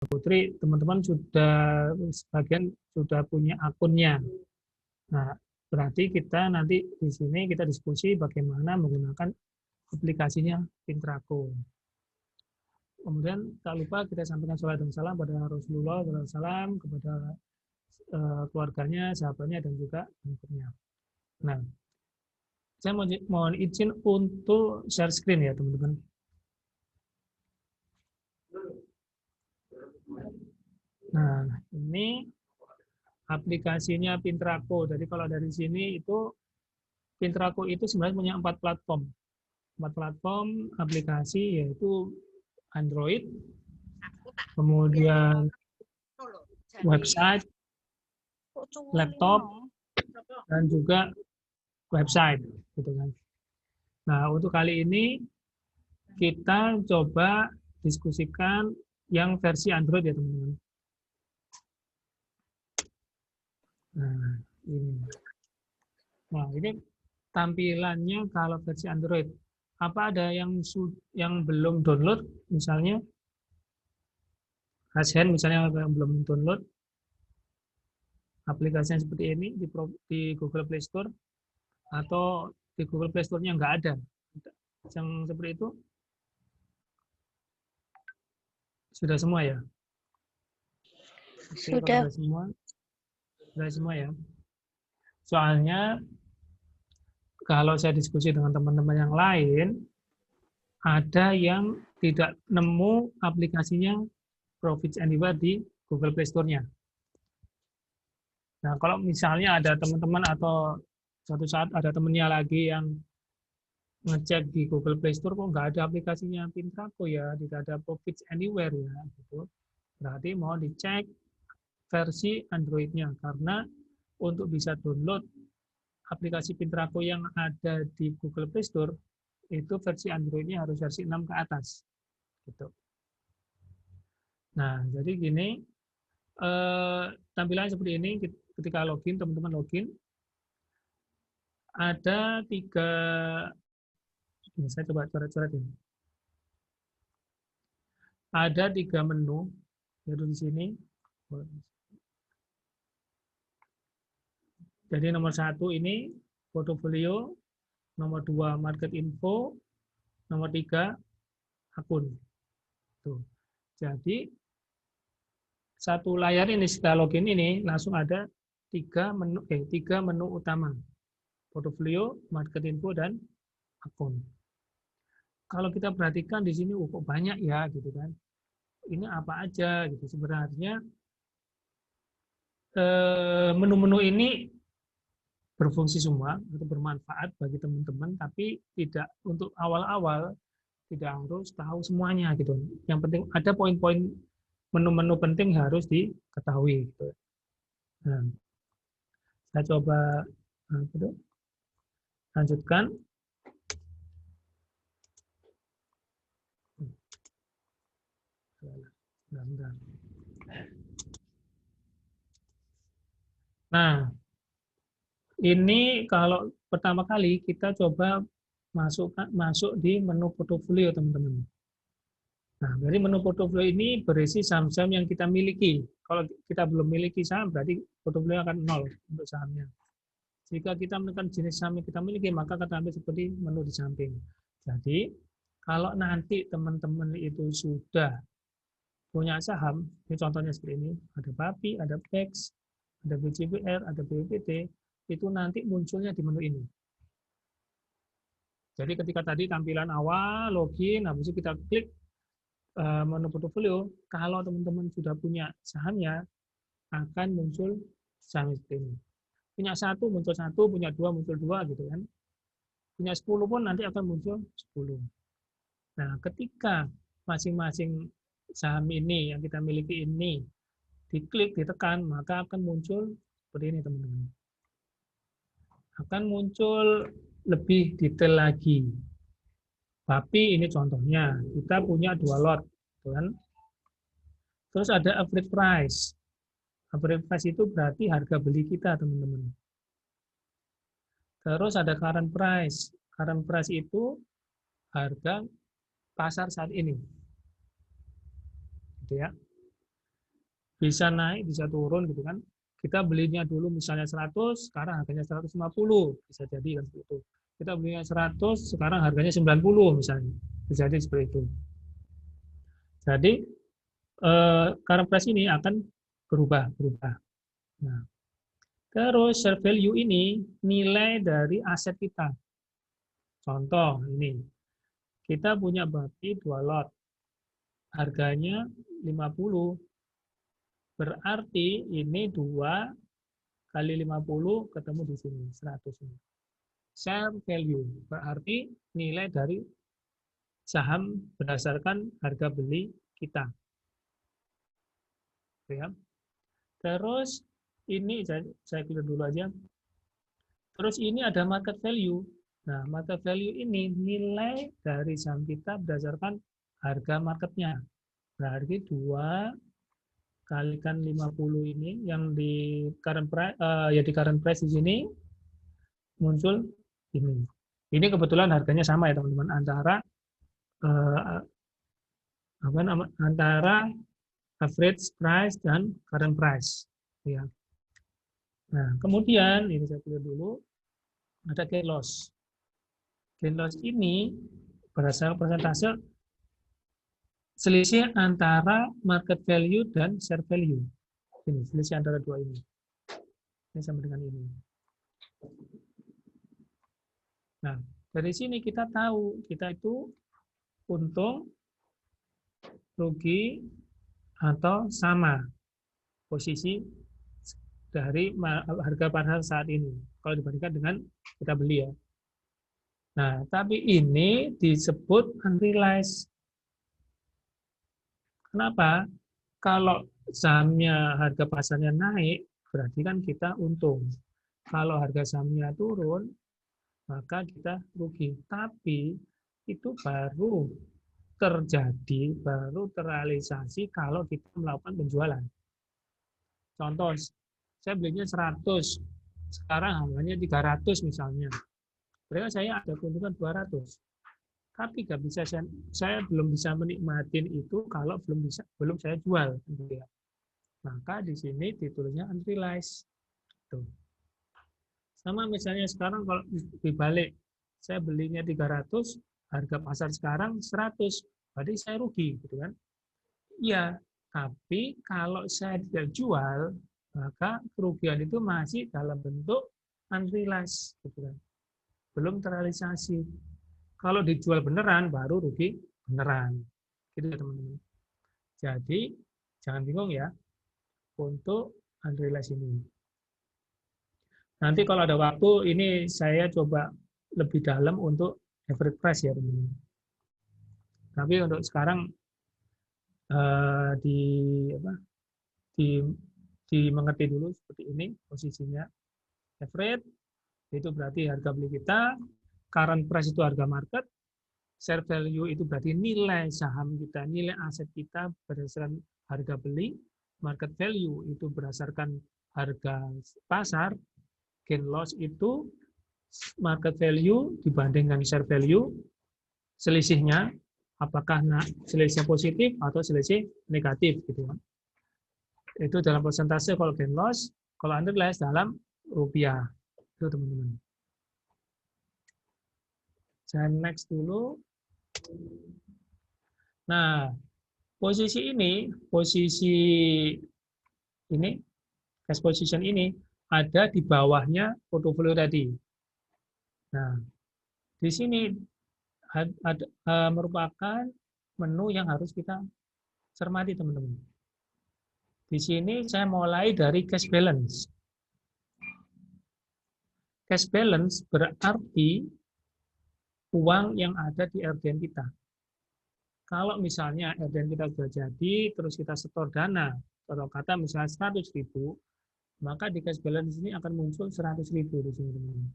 Putri, teman-teman sudah sebagian sudah punya akunnya. Nah, berarti kita nanti di sini kita diskusi bagaimana menggunakan aplikasinya Pintrako. Kemudian tak lupa kita sampaikan salawat dan salam pada Rasulullah SAW, kepada keluarganya, sahabatnya, dan juga pengikutnya. Nah, saya mohon izin untuk share screen ya, teman-teman. Nah, ini aplikasinya Pintrako. Jadi kalau dari sini itu Pintrako itu sebenarnya punya 4 platform. 4 platform aplikasi yaitu Android, kemudian website, laptop, dan juga website, gitu kan. Nah, untuk kali ini kita coba diskusikan yang versi Android ya, teman-teman. Nah, ini. Nah, ini tampilannya kalau versi Android. Apa ada yang belum download, misalnya Hashen misalnya yang belum download aplikasinya seperti ini di Google Play Store, atau di Google Play Store-nya nggak ada yang seperti itu, sudah semua ya? Oke, Sudah. Sudah semua ya. Soalnya kalau saya diskusi dengan teman-teman yang lain, ada yang tidak nemu aplikasinya Profits Anywhere di Google Play Store-nya. Nah, kalau misalnya ada teman-teman atau suatu saat ada temennya lagi yang ngecek di Google Play Store kok nggak ada aplikasinya Pintrako ya, tidak ada Profits Anywhere ya, gitu. Berarti mau dicek versi Android-nya, karena untuk bisa download aplikasi Pintrako yang ada di Google Play Store itu versi Android-nya harus versi 6 ke atas, gitu. Nah, jadi gini, tampilannya seperti ini. Ketika login, teman-teman login, ada 3, ini saya coba coret-coret ini. Ada 3 menu, yaitu di sini. Jadi nomor 1 ini portofolio, nomor 2 market info, nomor 3 akun. Tuh. Jadi satu layar ini setelah login ini langsung ada 3 menu utama. Portofolio, market info, dan akun. Kalau kita perhatikan di sini kok banyak ya, gitu kan. Ini apa aja gitu. Sebenarnya menu-menu ini berfungsi semua, itu bermanfaat bagi teman-teman, tapi tidak untuk awal-awal tidak harus tahu semuanya gitu. Yang penting ada poin-poin menu-menu penting harus diketahui gitu. Nah, saya coba lanjutkan. Nah, ini kalau pertama kali kita coba masuk di menu portofolio, teman-teman. Nah, dari menu portofolio ini berisi saham-saham yang kita miliki. Kalau kita belum miliki saham, berarti portofolio akan 0 untuk sahamnya. Jika kita menekan jenis saham yang kita miliki, maka kita ambil seperti menu di samping. Jadi, kalau nanti teman-teman itu sudah punya saham, ini contohnya seperti ini, ada BAPI, ada PEX, ada BCBR, ada BPT, itu nanti munculnya di menu ini. Jadi ketika tadi tampilan awal, login, habis itu kita klik menu portofolio, kalau teman-teman sudah punya sahamnya, akan muncul saham seperti ini. Punya 1 muncul 1, punya 2 muncul 2, gitu kan. Punya 10 pun nanti akan muncul 10. Nah, ketika masing-masing saham ini yang kita miliki ini diklik, ditekan, maka akan muncul seperti ini, teman-teman. Akan muncul lebih detail lagi. Tapi ini contohnya, kita punya 2 lot, kan? Terus ada average price. Average price itu berarti harga beli kita, teman-teman. Terus ada current price. Current price itu harga pasar saat ini. Gitu ya. bisa naik, bisa turun gitu kan. Kita belinya dulu misalnya 100, sekarang harganya 150, bisa jadi kan seperti itu. Kita belinya 100, sekarang harganya 90 misalnya. Bisa jadi seperti itu. Jadi current price ini akan berubah. Nah, terus share value ini nilai dari aset kita. Contoh ini, kita punya babi 2 lot, harganya 50, berarti ini 2 kali 50 ketemu di sini, 100 ini. Share value, berarti nilai dari saham berdasarkan harga beli kita. Ya. Terus ini saya clear dulu aja. Terus ini ada market value. Nah, market value ini nilai dari saham kita berdasarkan harga marketnya. Berarti 2 kalikan 50 ini yang di current price, ya di current price di sini muncul ini. Ini kebetulan harganya sama ya teman-teman, antara eh, antara average price dan current price. Ya. Nah, kemudian ini saya pilih dulu ada gain loss. Gain loss ini berdasarkan persentase selisih antara market value dan share value. Ini selisih antara dua ini. Ini sama dengan ini. Nah, dari sini kita tahu kita itu untung, rugi, atau sama posisi dari harga pasar saat ini. Kalau dibandingkan dengan kita beli ya. Nah, tapi ini disebut unrealized. Kenapa? Kalau sahamnya harga pasarnya naik, berarti kan kita untung. Kalau harga sahamnya turun, maka kita rugi. Tapi itu baru terjadi, baru terrealisasi kalau kita melakukan penjualan. Contoh, saya belinya 100, sekarang harganya 300 misalnya. Berarti saya ada keuntungan 200. Tapi nggak bisa saya belum bisa menikmatin itu kalau belum saya jual. Maka di sini ditulisnya unrealized. Tuh. Sama misalnya sekarang kalau dibalik, saya belinya 300, harga pasar sekarang 100, berarti saya rugi, gitu kan? Iya, tapi kalau saya tidak jual, maka kerugian itu masih dalam bentuk unrealized, gitu kan? Belum terrealisasi. Kalau dijual beneran, baru rugi beneran. Gitu ya teman-teman. Jadi, jangan bingung ya untuk unrealized ini. Nanti kalau ada waktu, ini saya coba lebih dalam untuk average price ya teman-teman. Tapi untuk sekarang di apa, dimengerti dulu seperti ini posisinya. Average itu berarti harga beli kita, current price itu harga market, share value itu berarti nilai saham kita, nilai aset kita berdasarkan harga beli, market value itu berdasarkan harga pasar, gain loss itu market value dibandingkan share value, selisihnya apakah selisih positif atau selisih negatif gitu kan. Itu dalam persentase kalau gain loss, kalau unrealized dalam rupiah. Itu teman-teman. Saya next dulu. Nah, posisi ini, cash position ini ada di bawahnya portofolio tadi. Nah, di sini ada, merupakan menu yang harus kita cermati, teman-teman. Di sini saya mulai dari cash balance. Cash balance berarti uang yang ada di RDN kita. Kalau misalnya RDN kita sudah jadi, terus kita setor dana, atau kata misalnya 100.000, maka di cash balance ini akan muncul 100.000 di sini, teman-teman.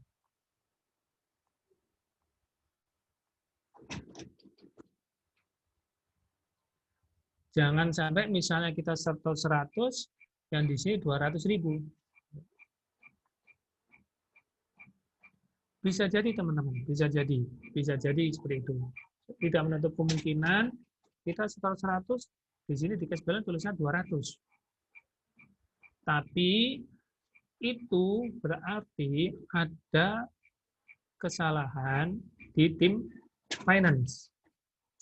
Jangan sampai misalnya kita setor 100, yang di sini 200.000. Bisa jadi teman-teman, bisa jadi seperti itu. Tidak menutup kemungkinan kita setor 100, di sini di cash balance tulisnya 200. Tapi itu berarti ada kesalahan di tim finance.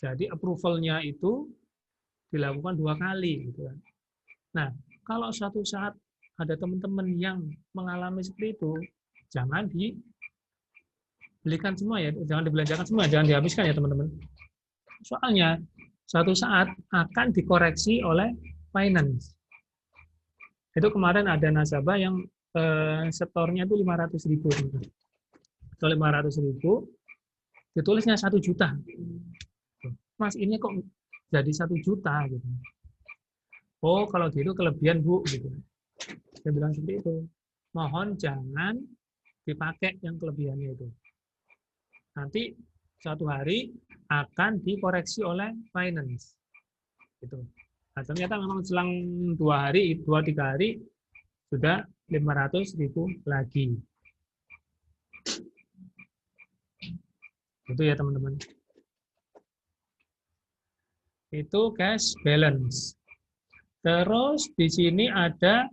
Jadi approval-nya itu dilakukan 2 kali. Gitu. Nah, kalau suatu saat ada teman-teman yang mengalami seperti itu, jangan dibelikan semua ya, jangan dibelanjakan semua, jangan dihabiskan ya teman-teman. Soalnya suatu saat akan dikoreksi oleh finance. Itu kemarin ada nasabah yang setornya itu 500.000. Atau 500.000, ditulisnya 1 juta. Mas, ini kok jadi 1 juta gitu. Oh, kalau gitu kelebihan, Bu, gitu. Saya bilang seperti itu. Mohon jangan dipakai yang kelebihannya itu. Nanti suatu hari akan dikoreksi oleh finance. Gitu. Nah, ternyata memang selang 2-3 hari sudah 500.000 lagi. Itu ya teman-teman. Itu cash balance. Terus di sini ada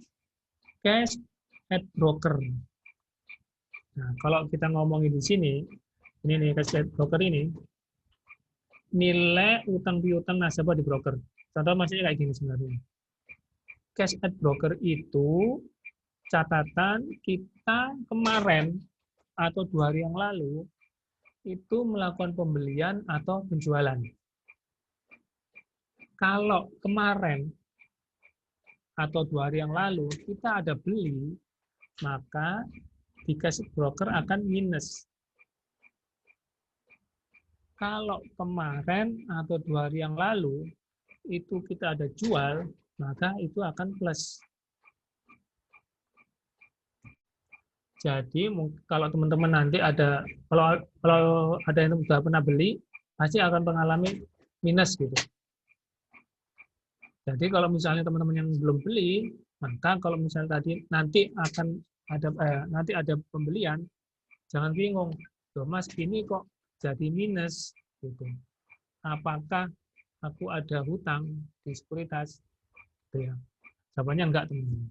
cash at broker. Nah, kalau kita ngomongin di sini, ini nih cash at broker ini, nilai utang piutang nasabah di broker. Contoh maksudnya kayak gini sebenarnya. Cash at broker itu catatan kita kemarin atau 2 hari yang lalu itu melakukan pembelian atau penjualan. Kalau kemarin atau 2 hari yang lalu kita ada beli, maka di cash broker akan minus. Kalau kemarin atau 2 hari yang lalu itu kita ada jual, maka itu akan plus. Jadi kalau teman-teman nanti ada, kalau ada yang sudah pernah beli, pasti akan mengalami minus gitu. Jadi kalau misalnya teman-teman yang belum beli, maka kalau misalnya tadi nanti ada pembelian, jangan bingung, loh Mas ini kok jadi minus gitu. Apakah aku ada hutang di sekuritas? Ya, jawabannya enggak teman-teman.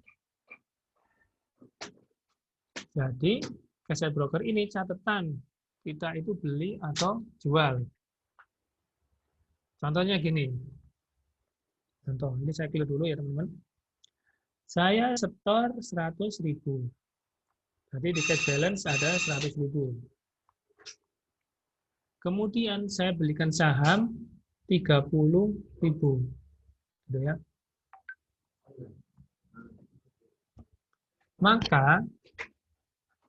Jadi cash at broker ini catatan kita itu beli atau jual. Contohnya gini. Contoh, ini saya klik dulu ya teman-teman. Saya setor 100.000. Jadi di cash balance ada 100.000. Kemudian saya belikan saham 30.000. Gitu ya. Maka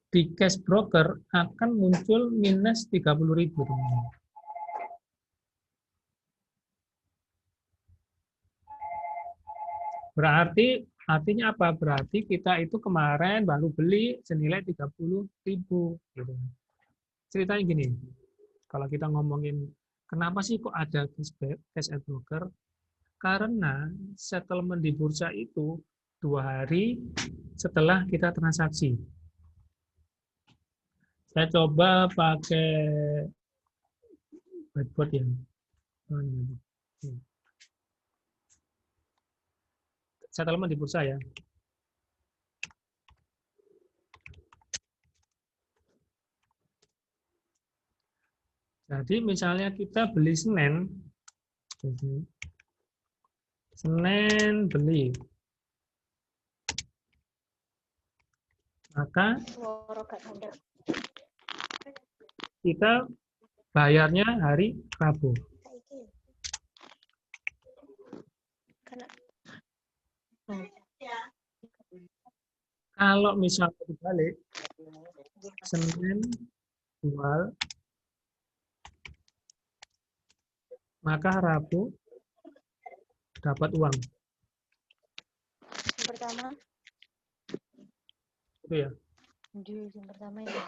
di cash broker akan muncul minus 30.000. Teman-teman. Berarti artinya apa? Berarti kita itu kemarin baru beli senilai 30.000. Gitu. Ceritanya gini, kalau kita ngomongin kenapa sih kok ada cash at broker? Karena settlement di bursa itu 2 hari setelah kita transaksi. Saya coba pakai whiteboard ya. Settlement di bursa ya. Jadi misalnya kita beli Senin beli, maka kita bayarnya hari Rabu. Kalau misalnya dibalik, Senin jual, maka Rabu dapat uang. Yang pertama. Itu ya. Yang pertama ya.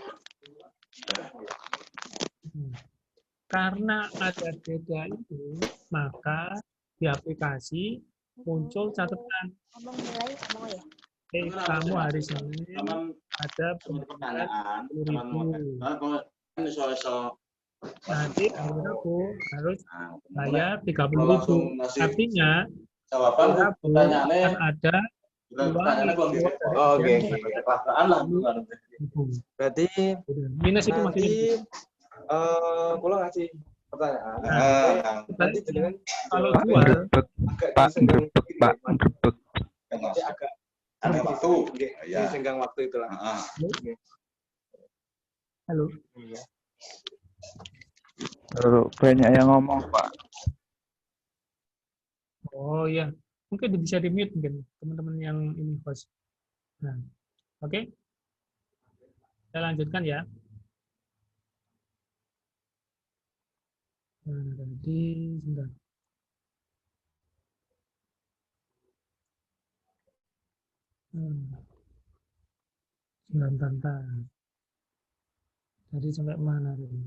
Karena ada beda itu, maka di aplikasi muncul catatan. Kamu hari Senin ada pembelian 10.000. Nanti hari Rabu harus bayar 30.000. Artinya Rabu akan ada Uang Pertanyaannya keluar dari oh, oke. ATM, Kelakaan lah. Berarti minus itu nanti maksudnya. kalau ngasih pertanyaan. Nanti jenengan kalau jawab jual, agak Pak, disenggang ngrebek, dikit, Pak, ya, Mas. ngrebek. Nanti agak Waktu. Ya. disenggang waktu itulah. halo. Banyak yang ngomong, Pak. Oh ya, mungkin bisa di mute mungkin teman-teman yang ini host. Nah, oke, saya lanjutkan ya. Nah, tadi sebentar. Sebentar. Tadi sampai mana tadi?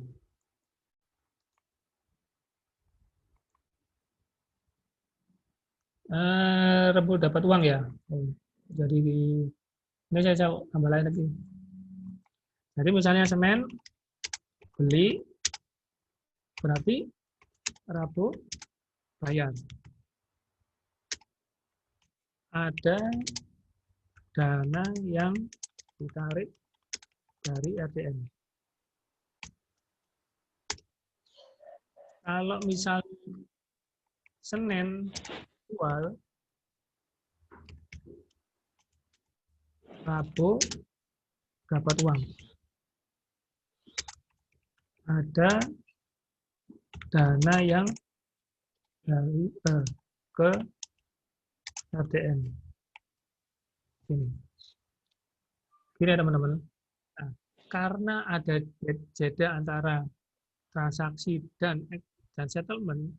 Rebu dapat uang ya. Jadi ini saya tambah lain lagi. Jadi misalnya semen beli berarti Rabu bayar. Ada dana yang ditarik dari ATM. Kalau misalnya Senin jual, Rabu dapat uang. Ada dana yang dari ke ATM. Gini ya teman-teman. Nah, karena ada jeda antara transaksi dan settlement,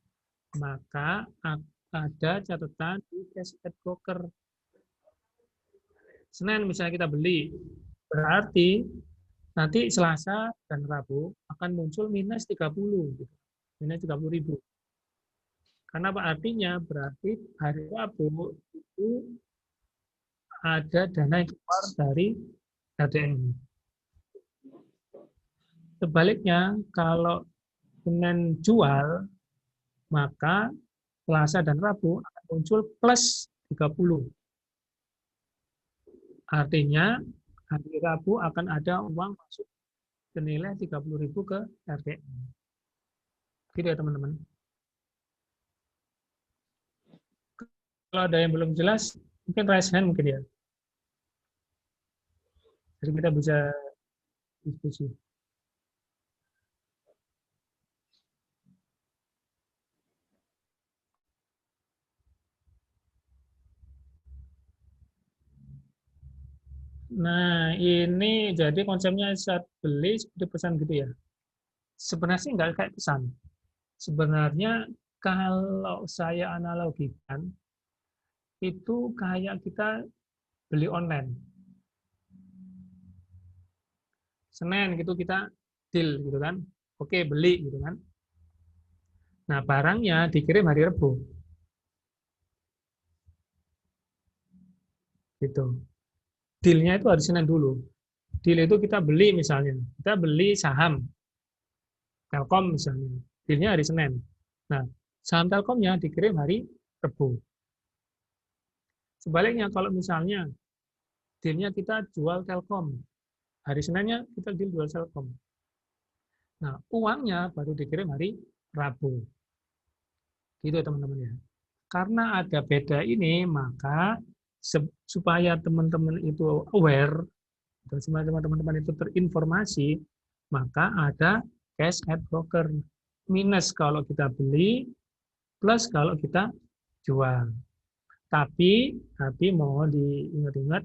maka ada catatan di cash at broker. Senin misalnya kita beli, berarti nanti Selasa dan Rabu akan muncul minus 30, gitu. Minus 30.000. Karena apa artinya? Berarti hari Rabu itu ada dana yang keluar dari ATM. Sebaliknya, kalau Senin jual, maka Selasa dan Rabu akan muncul plus 30. Artinya, hari Rabu akan ada uang masuk senilai 30.000 ke ATM. Gitu ya teman-teman. Kalau ada yang belum jelas, mungkin raise hand mungkin ya. Jadi kita bisa diskusi. Nah, ini jadi konsepnya saat beli seperti pesan gitu ya. Sebenarnya sih nggak kayak pesan. Sebenarnya kalau saya analogikan, itu kayak kita beli online. Senin gitu kita deal gitu kan. Oke, beli gitu kan. Nah, barangnya dikirim hari Rabu. Gitu. Deal-nya itu hari Senin dulu. Deal itu kita beli misalnya. Kita beli saham Telkom misalnya. Deal-nya hari Senin. Nah, saham Telkomnya dikirim hari Rabu. Sebaliknya kalau misalnya deal-nya kita jual Telkom. Hari Seninnya kita deal jual Telkom. Nah, uangnya baru dikirim hari Rabu. Gitu teman-teman ya. Karena ada beda ini, maka supaya teman-teman itu aware, dan supaya teman-teman itu terinformasi, maka ada cash at broker. Minus kalau kita beli, plus kalau kita jual. Tapi mohon diingat-ingat,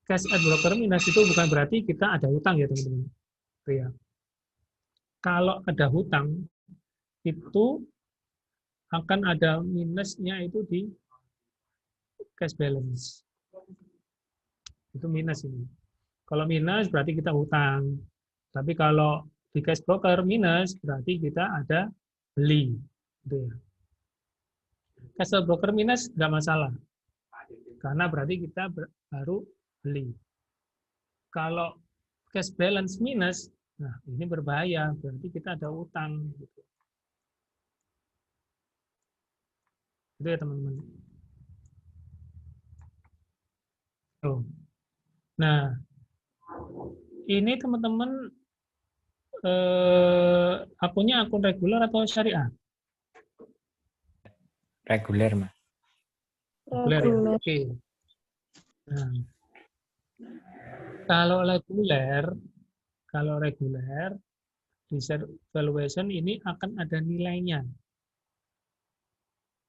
cash at broker minus itu bukan berarti kita ada hutang ya teman-teman. Ya. Kalau ada hutang, itu akan ada minusnya itu di cash balance. Itu minus ini. Kalau minus berarti kita hutang. Tapi kalau di cash broker minus berarti kita ada beli. Gitu ya. Cash broker minus nggak masalah. Karena berarti kita baru beli. Kalau cash balance minus, nah ini berbahaya. Berarti kita ada utang. Gitu. Itu ya teman-teman. Tuh. Nah, ini teman-teman akunnya akun reguler atau syariah? Reguler, Mas. Reguler ya. Oke. Nah, kalau reguler, research valuation ini akan ada nilainya.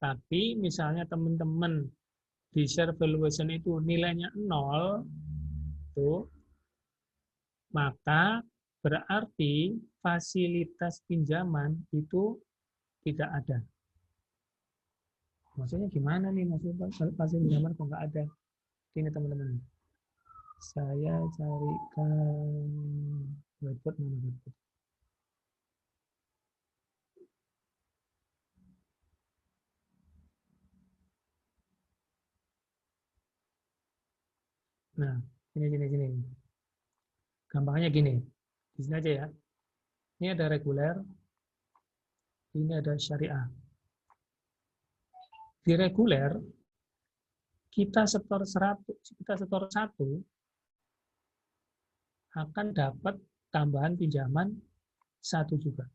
Tapi misalnya teman-teman di share valuation itu nilainya 0, itu, maka berarti fasilitas pinjaman itu tidak ada. Maksudnya gimana nih? Maksudnya fasilitas pinjaman kok nggak ada? Ini teman-teman. Saya carikan whiteboard mana whiteboard. Nah, gini. Gampangnya gini. Di sini aja ya. Ini ada reguler, ini ada syariah. Di reguler, kita setor 1 akan dapat tambahan pinjaman 1 juga.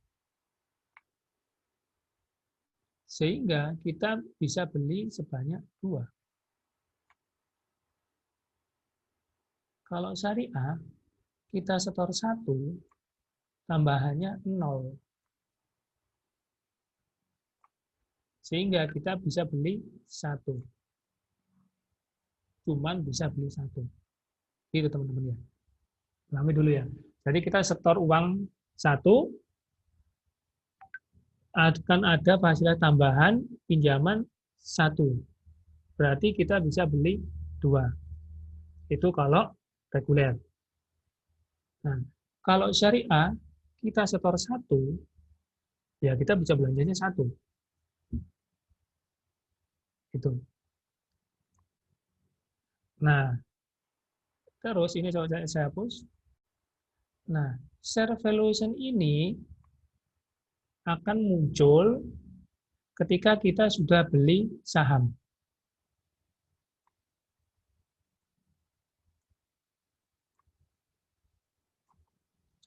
Sehingga kita bisa beli sebanyak 2. Kalau syariah, kita setor 1, tambahannya 0. Sehingga kita bisa beli 1. Cuman bisa beli 1. Itu teman-teman ya. Ulangi dulu ya. Jadi kita setor uang 1, akan ada fasilitas tambahan pinjaman 1. Berarti kita bisa beli 2. Itu kalau reguler. Nah, kalau syariah, kita setor 1, ya kita bisa belanjanya 1. Itu. Nah, terus ini coba saya hapus. Nah, share valuation ini akan muncul ketika kita sudah beli saham.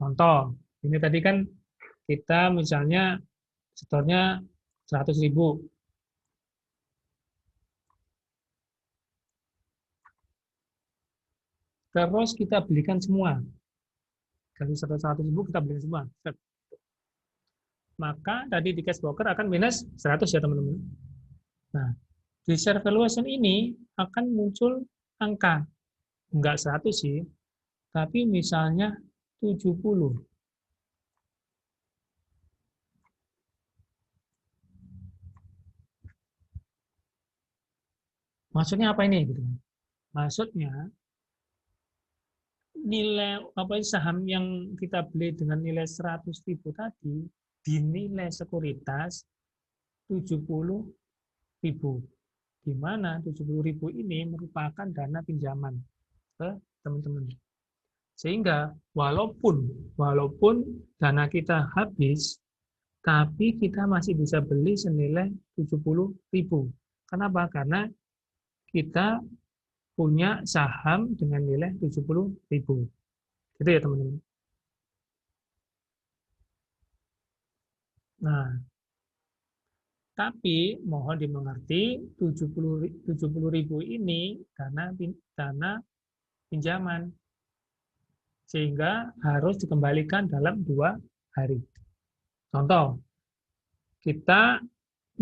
Contoh, ini tadi kan kita misalnya setornya 100.000. Terus kita belikan semua. Dari 100.000 kita belikan semua. Maka tadi di cash broker akan minus 100 ya teman-teman. Nah, di share valuation ini akan muncul angka. Enggak 100 sih, tapi misalnya 70. Maksudnya apa ini? Maksudnya nilai saham yang kita beli dengan nilai 100.000 tadi dinilai sekuritas 70.000. Di mana 70.000 ini merupakan dana pinjaman ke teman-teman. Sehingga walaupun dana kita habis, tapi kita masih bisa beli senilai 70.000. Kenapa? Karena kita punya saham dengan nilai 70.000. Gitu ya teman-teman. Nah, tapi mohon dimengerti 70.000 ini dana pinjaman. Sehingga harus dikembalikan dalam 2 hari. Contoh, kita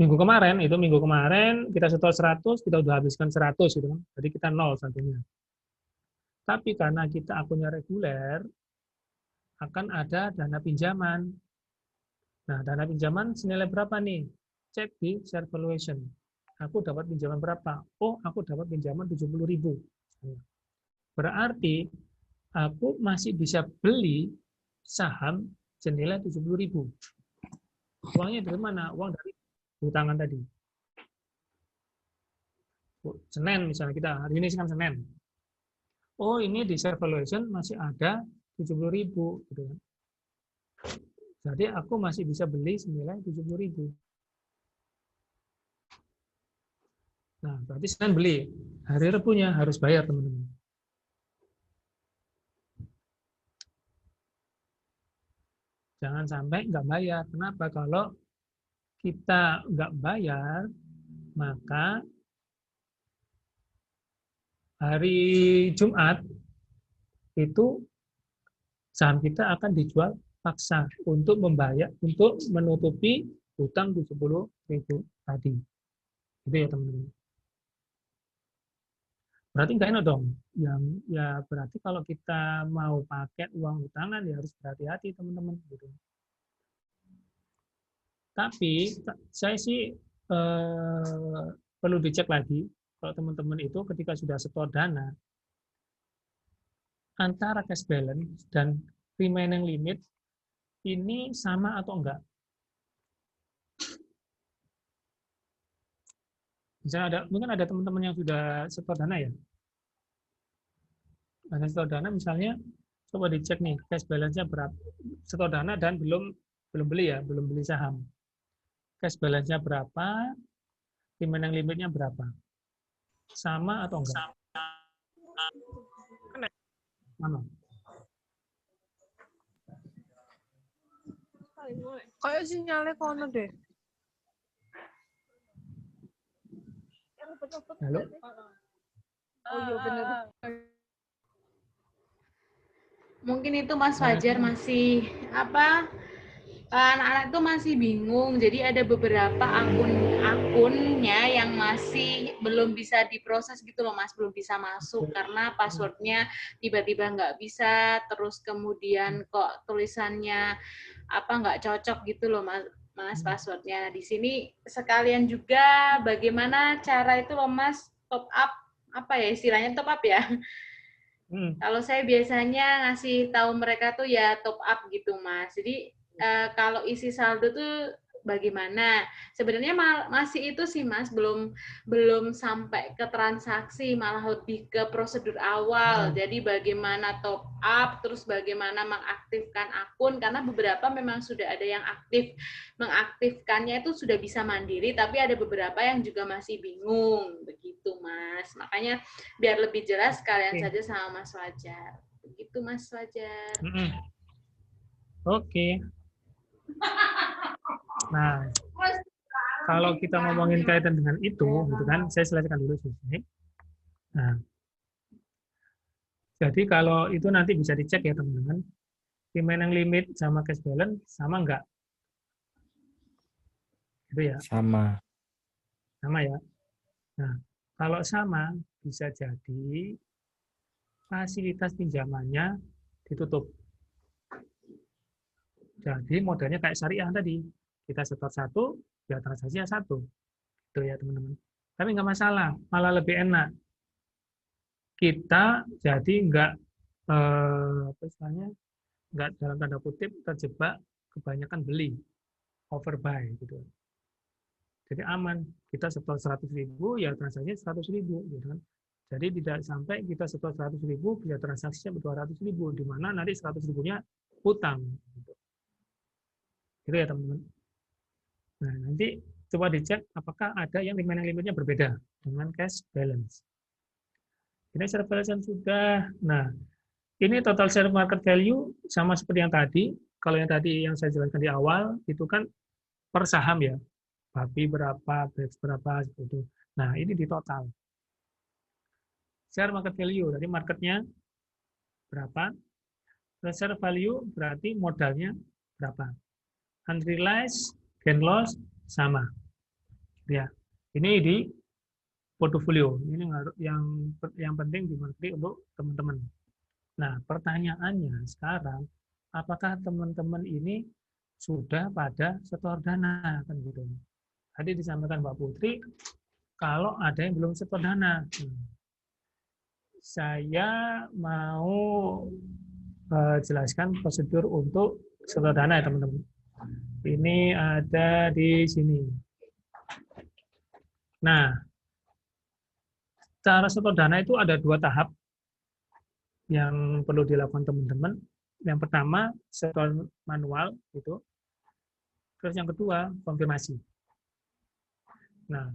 minggu kemarin kita setor 100, kita udah habiskan 100 gitu kan. Jadi kita 0 satunya. Tapi karena kita akunnya reguler, akan ada dana pinjaman. Nah, dana pinjaman senilai berapa nih? Cek di share valuation. Aku dapat pinjaman berapa? Oh, aku dapat pinjaman 70.000. Berarti aku masih bisa beli saham senilai 70.000. Uangnya dari mana? Uang dari hutangan tadi. Senin misalnya kita, hari ini kan Senin. Oh, ini di share valuation masih ada 70.000 gitu kan. Jadi aku masih bisa beli senilai 70.000. Nah, berarti Senin beli. Hari Rebunya harus bayar, teman-teman. Jangan sampai nggak bayar. Kenapa? Kalau kita nggak bayar, maka hari Jumat itu saham kita akan dijual paksa untuk menutupi hutang 70.000 tadi. Itu ya teman-teman. Berarti nggak enak dong. Ya berarti kalau kita mau pakai uang hutangan ya harus berhati-hati teman-teman. Gitu. Tapi saya sih perlu dicek lagi kalau teman-teman itu ketika sudah setor dana antara cash balance dan remaining limit ini sama atau enggak. Misalnya mungkin ada teman-teman yang sudah setor dana ya. Nah, setor dana misalnya coba dicek nih cash balance-nya berapa. Setor dana dan belum beli ya, belum beli saham. Cash balance-nya berapa, remaining limit-nya berapa. Sama atau enggak? Mana? Kayak sinyalnya kono deh. Halo? Oh iya bener. Mungkin itu Mas Fajar masih anak-anak itu masih bingung, jadi ada beberapa akunnya yang masih belum bisa diproses gitu loh Mas, belum bisa masuk karena passwordnya tiba-tiba nggak bisa, terus kemudian kok tulisannya nggak cocok gitu loh Mas passwordnya. Di sini sekalian juga bagaimana cara itu loh Mas top up, istilahnya top up ya. Kalau saya biasanya ngasih tahu mereka tuh ya top up gitu Mas. Jadi kalau isi saldo tuh bagaimana? Sebenarnya masih itu sih Mas, belum sampai ke transaksi, malah lebih ke prosedur awal. Jadi bagaimana top up, terus bagaimana mengaktifkan akun, karena beberapa memang sudah ada yang aktif. Mengaktifkannya itu sudah bisa mandiri, tapi ada beberapa yang juga masih bingung, begitu Mas. Makanya biar lebih jelas kalian saja sama Mas Fajar. Begitu Mas Fajar. Oke. Nah, kalau kita ngomongin kaitan dengan itu, gitu kan, saya selesaikan dulu sih. Nah, jadi kalau itu nanti bisa dicek ya teman-teman, remaining limit sama cash balance sama enggak? Itu ya? Sama. Sama ya. Nah, kalau sama bisa jadi fasilitas pinjamannya ditutup. Jadi modelnya kayak syariah tadi. Kita setor 1, ya transaksinya 1. Itu ya teman-teman. Tapi nggak masalah, malah lebih enak. Kita jadi nggak nggak dalam tanda kutip terjebak kebanyakan beli, overbuy gitu. Jadi aman. Kita setor 100.000, ya transaksinya 100.000 gitu kan. Jadi tidak sampai kita setor 100.000 bisa transaksinya 200.000, di mana nanti 100.000-nya hutang. Gitu. Gitu ya teman-teman. Nah, nanti coba dicek apakah ada yang remaining limitnya berbeda dengan cash balance. Ini share balance sudah. Nah, ini total share market value sama seperti yang tadi. Kalau yang tadi yang saya jelaskan di awal, itu kan per saham ya. BAPI berapa, BEX berapa, seperti itu. Nah, ini di total. Share market value, jadi marketnya berapa. Share value berarti modalnya berapa. Unrealized gain loss sama. Ya. Ini di portofolio. Ini yang penting dimengerti untuk teman-teman. Nah, pertanyaannya sekarang, apakah teman-teman ini sudah pada setor dana kan gitu. Tadi disampaikan Mbak Putri kalau ada yang belum setor dana. Saya mau jelaskan prosedur untuk setor dana ya teman-teman. Ini ada di sini. Nah, cara setor dana itu ada 2 tahap yang perlu dilakukan teman-teman. Yang pertama, setor manual itu. Terus yang kedua, konfirmasi. Nah,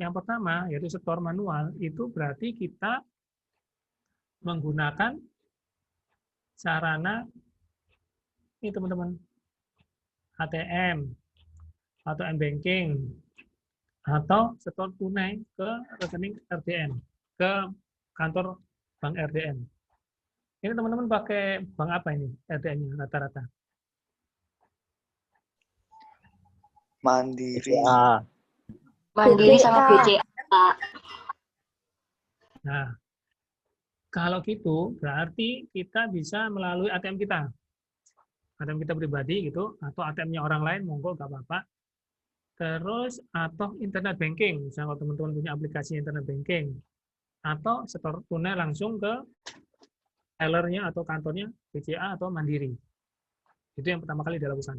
yang pertama yaitu setor manual itu berarti kita menggunakan sarana ini teman-teman, ATM atau M-Banking atau setor tunai ke rekening RDN, ke kantor bank RDN. Ini teman-teman pakai bank apa ini RDN-nya rata-rata? Mandiri. Mandiri sama BCA, Pak. Nah, kalau gitu berarti kita bisa melalui ATM kita. ATM kita pribadi gitu, atau ATM-nya orang lain, monggo nggak apa-apa. Terus, atau internet banking, misalnya kalau teman-teman punya aplikasi internet banking. Atau setor tunai langsung ke tellernya atau kantornya BCA atau Mandiri. Itu yang pertama kali dilakukan.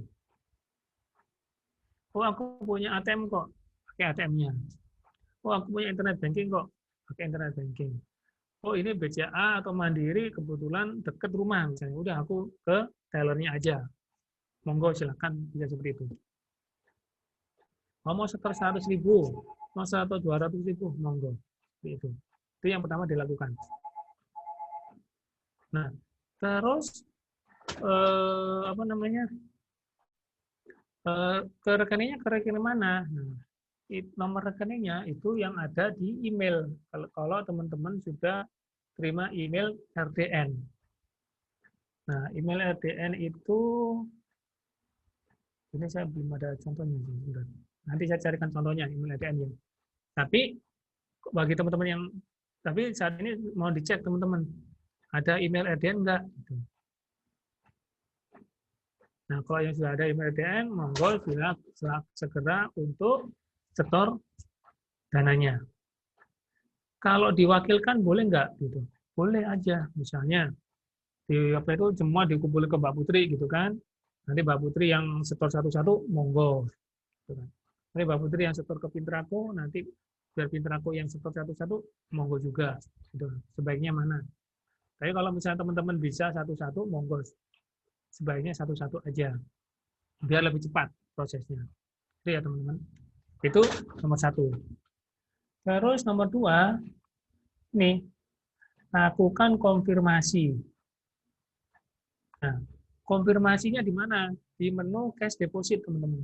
Oh, aku punya ATM kok, pakai ATM-nya. Oh, aku punya internet banking kok, pakai internet banking. Oh, ini BCA atau Mandiri kebetulan dekat rumah, misalnya. Udah, aku ke tellernya aja. Monggo, silakan bisa seperti itu. Mau setor 100.000, mau setor 200.000, monggo. Seperti itu. Itu yang pertama dilakukan. Nah, terus apa namanya? Ke rekeningnya ke rekening mana? Nah, nomor rekeningnya itu yang ada di email. Kalau teman-teman sudah terima email RDN. Nah, email RDN itu ini saya belum ada contohnya. Nanti saya carikan contohnya email RDN ya. Tapi bagi teman-teman yang saat ini mau dicek teman-teman, ada email RDN enggak? Nah, kalau yang sudah ada email RDN, monggo segera untuk setor dananya. Kalau diwakilkan boleh enggak? Gitu. Boleh aja, misalnya di apa itu semua dikumpulkan ke Mbak Putri gitu kan. Nanti Mbak Putri yang setor satu-satu, monggo. Gitu kan. Nanti Mbak Putri yang setor ke Pintraku, nanti biar Pintraku yang setor satu-satu, monggo juga. Gitu. Sebaiknya mana? Tapi kalau misalnya teman-teman bisa satu-satu, monggo. Sebaiknya satu-satu aja. Biar lebih cepat prosesnya. Itu ya teman-teman. Itu nomor 1. Terus nomor 2, nih, lakukan konfirmasi. Nah, konfirmasinya di mana? Di menu cash deposit, teman-teman.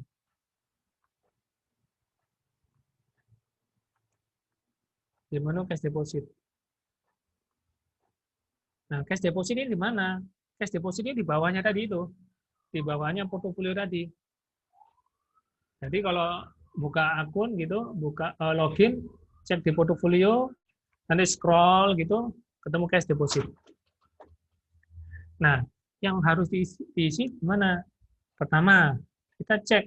Di menu cash deposit. Nah, cash deposit ini di mana? Cash deposit ini di bawahnya tadi itu. Di bawahnya portofolio tadi. Jadi kalau buka akun gitu, buka login, cek di portofolio, nanti scroll gitu, ketemu cash deposit. Nah, yang harus diisi gimana? Pertama, kita cek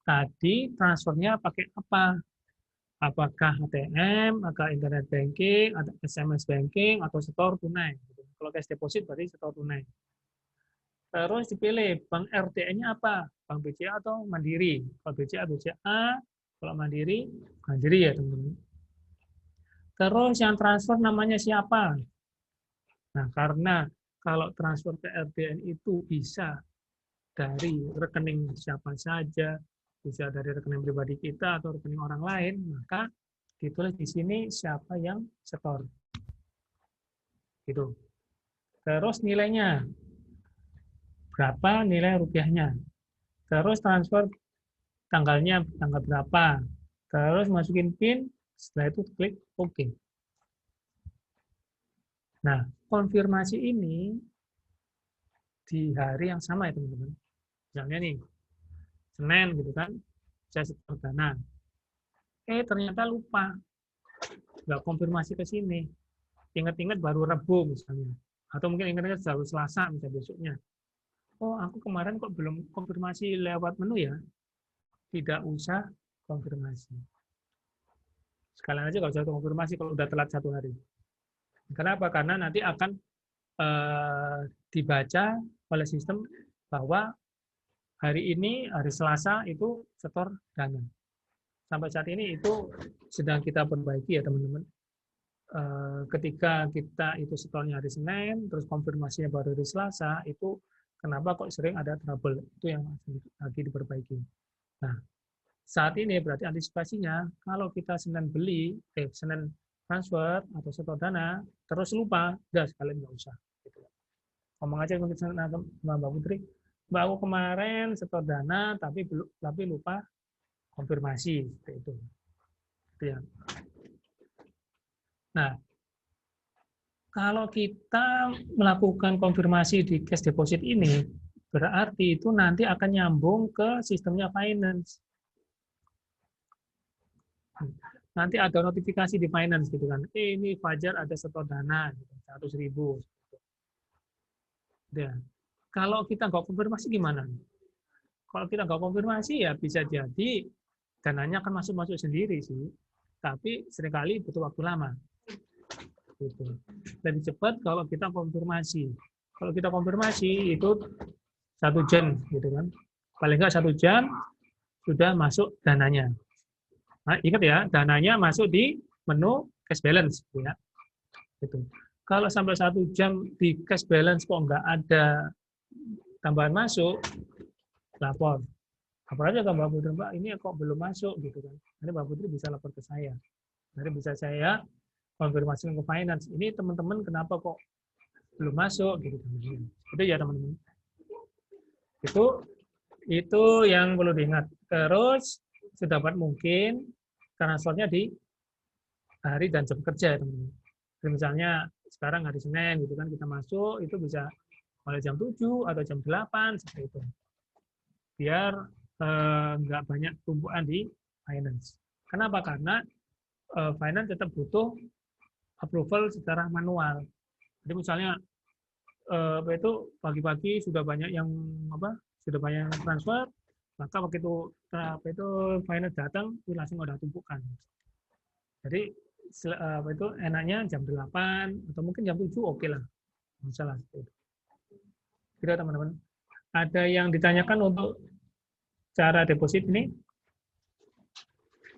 tadi transfernya pakai apa? Apakah ATM, apakah internet banking, atau SMS banking, atau setor tunai. Kalau cash deposit berarti setor tunai. Terus dipilih bank RDN-nya apa? Bank BCA atau Mandiri? Kalau BCA, BCA. Kalau Mandiri, Mandiri ya teman-teman. Terus yang transfer namanya siapa? Nah, karena kalau transfer ke RDN itu bisa dari rekening siapa saja, bisa dari rekening pribadi kita atau rekening orang lain, maka ditulis di sini siapa yang setor. Gitu. Terus nilainya, berapa nilai rupiahnya. Terus transfer tanggalnya, tanggal berapa. Terus masukin PIN, setelah itu klik OK. Nah, konfirmasi ini di hari yang sama ya teman-teman. Misalnya nih, Senin gitu kan, saya setor dana. Ternyata lupa. Nggak konfirmasi ke sini. Ingat-ingat baru Rabu misalnya. Atau mungkin ingat-ingat baru Selasa misalnya besoknya. Oh, aku kemarin kok belum konfirmasi lewat menu ya? Tidak usah konfirmasi. Sekalian aja kalau usah konfirmasi kalau udah telat 1 hari. Kenapa? Karena nanti akan dibaca oleh sistem bahwa hari ini, hari Selasa, itu setor dana. Sampai saat ini itu sedang kita perbaiki ya teman-teman. Ketika kita itu setornya hari Senin, terus konfirmasinya baru hari Selasa, itu kenapa kok sering ada trouble? Itu yang lagi diperbaiki. Nah, saat ini berarti antisipasinya, kalau kita Senin Senin transfer atau setor dana, terus lupa, udah sekalian nggak usah. Gitu. Ngomong aja sama Mbak Putri, Mbak aku kemarin setor dana tapi lupa konfirmasi seperti itu. Ya. Nah, kalau kita melakukan konfirmasi di cash deposit ini, berarti itu nanti akan nyambung ke sistemnya finance. Nanti ada notifikasi di finance gitu kan. Ini Fajar ada setor dana gitu, 100.000. Ya. Kalau kita nggak konfirmasi gimana? Kalau kita nggak konfirmasi ya bisa jadi dananya akan masuk sendiri sih. Tapi seringkali butuh waktu lama. Gitu. Lebih cepat kalau kita konfirmasi. Kalau kita konfirmasi itu 1 jam gitu kan. Paling nggak 1 jam sudah masuk dananya. Nah, ingat ya, dananya masuk di menu cash balance gitu ya. Gitu. Kalau sampai 1 jam di cash balance kok nggak ada tambahan masuk, lapor. Lapor aja ke Mbak Putri, Mbak, ini kok belum masuk gitu kan. Nanti Mbak Putri bisa lapor ke saya. Nanti bisa saya konfirmasi ke finance. Ini teman-teman kenapa kok belum masuk gitu. Itu ya teman-teman. Itu yang perlu diingat. Terus sedapat mungkin transfernya di hari dan jam kerja ya teman-teman. Jadi misalnya sekarang hari Senin gitu kan kita masuk itu bisa mulai jam 7 atau jam 8 seperti itu. Biar nggak banyak tumpuan di finance. Kenapa? Karena finance tetap butuh approval secara manual. Jadi misalnya itu pagi-pagi sudah banyak yang transfer, maka begitu finance datang itu langsung ada tumpukan. Jadi itu enaknya jam 8 atau mungkin jam 7 oke lah. Masalah seperti itu. Gitu teman-teman. Ada yang ditanyakan untuk cara deposit ini?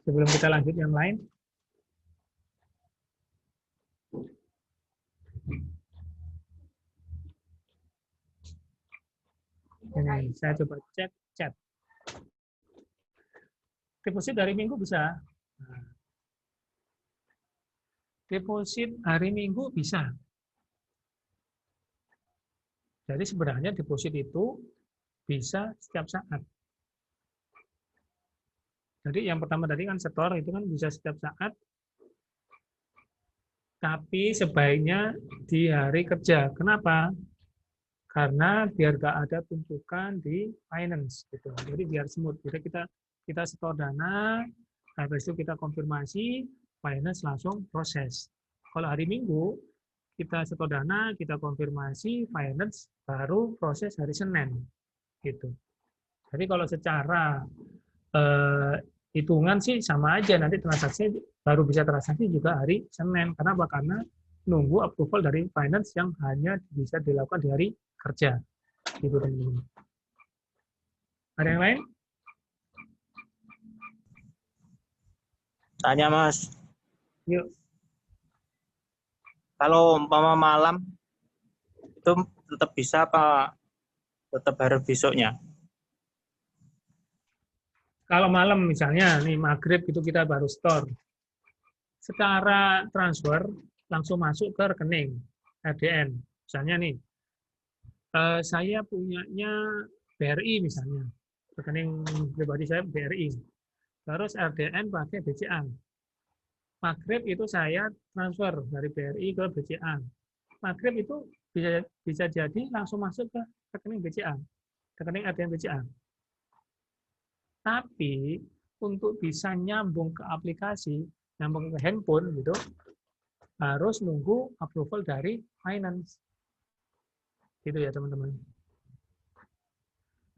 Sebelum kita lanjut yang lain. Ini saya coba cek chat. Deposit hari Minggu bisa. Deposit hari Minggu bisa. Jadi sebenarnya deposit itu bisa setiap saat. Jadi yang pertama tadi kan setor itu kan bisa setiap saat. Tapi sebaiknya di hari kerja. Kenapa? Karena biar nggak ada tumpukan di finance gitu. Jadi biar smooth. Jadi kita setor dana, habis itu kita konfirmasi, finance langsung proses. Kalau hari Minggu kita setor dana, kita konfirmasi, finance baru proses hari Senin. Gitu. Jadi kalau secara hitungan sih sama aja, nanti transaksi baru bisa transaksi juga hari Senin. Kenapa? Karena nunggu approval dari finance yang hanya bisa dilakukan di hari kerja. Gitu. Ada yang lain? Tanya Mas. Yuk. Kalau umpama malam itu tetap bisa apa tetap harus besoknya? Kalau malam misalnya nih maghrib itu kita baru store. Secara transfer langsung masuk ke rekening RDN. Misalnya nih saya punyanya BRI misalnya. Rekening pribadi saya BRI. Terus RDN pakai BCA. Maghrib itu saya transfer dari BRI ke BCA. Maghrib itu bisa jadi langsung masuk ke rekening BCA, rekening RDN BCA. Tapi untuk bisa nyambung ke aplikasi, nyambung ke handphone gitu, harus nunggu approval dari finance. Gitu ya teman-teman.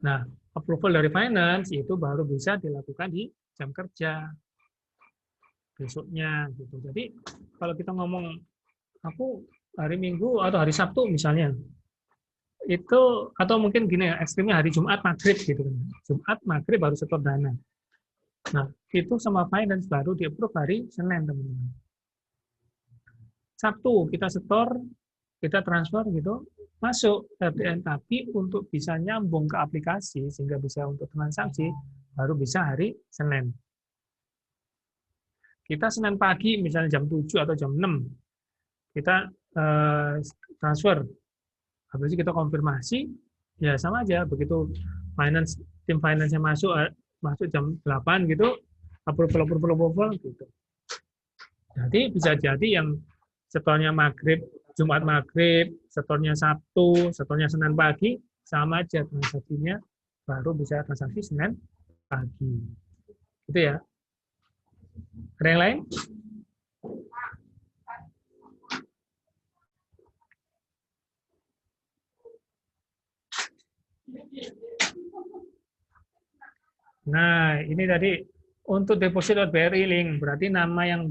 Nah, approval dari finance itu baru bisa dilakukan di jam kerja besoknya gitu. Jadi kalau kita ngomong aku hari Minggu atau hari Sabtu misalnya, itu atau mungkin gini ya, ekstrimnya hari Jumat maghrib gitu kan. Jumat maghrib baru setor dana. Nah, itu sama finance baru di-approve hari Senin teman-teman. Sabtu kita setor, kita transfer gitu, masuk RDN, tapi untuk bisa nyambung ke aplikasi sehingga bisa untuk transaksi baru bisa hari Senin. Kita Senin pagi misalnya jam 7 atau jam 6 kita transfer. Habis itu kita konfirmasi, Ya sama aja, begitu tim finance-nya masuk jam 8 gitu, approve gitu. Jadi bisa jadi yang setornya maghrib, Jumat maghrib, setornya Sabtu, setornya Senin pagi, sama aja transaksinya, baru bisa transaksi Senin pagi. Gitu ya. Ada yang lain? Nah, ini tadi untuk deposit.bri link, berarti nama yang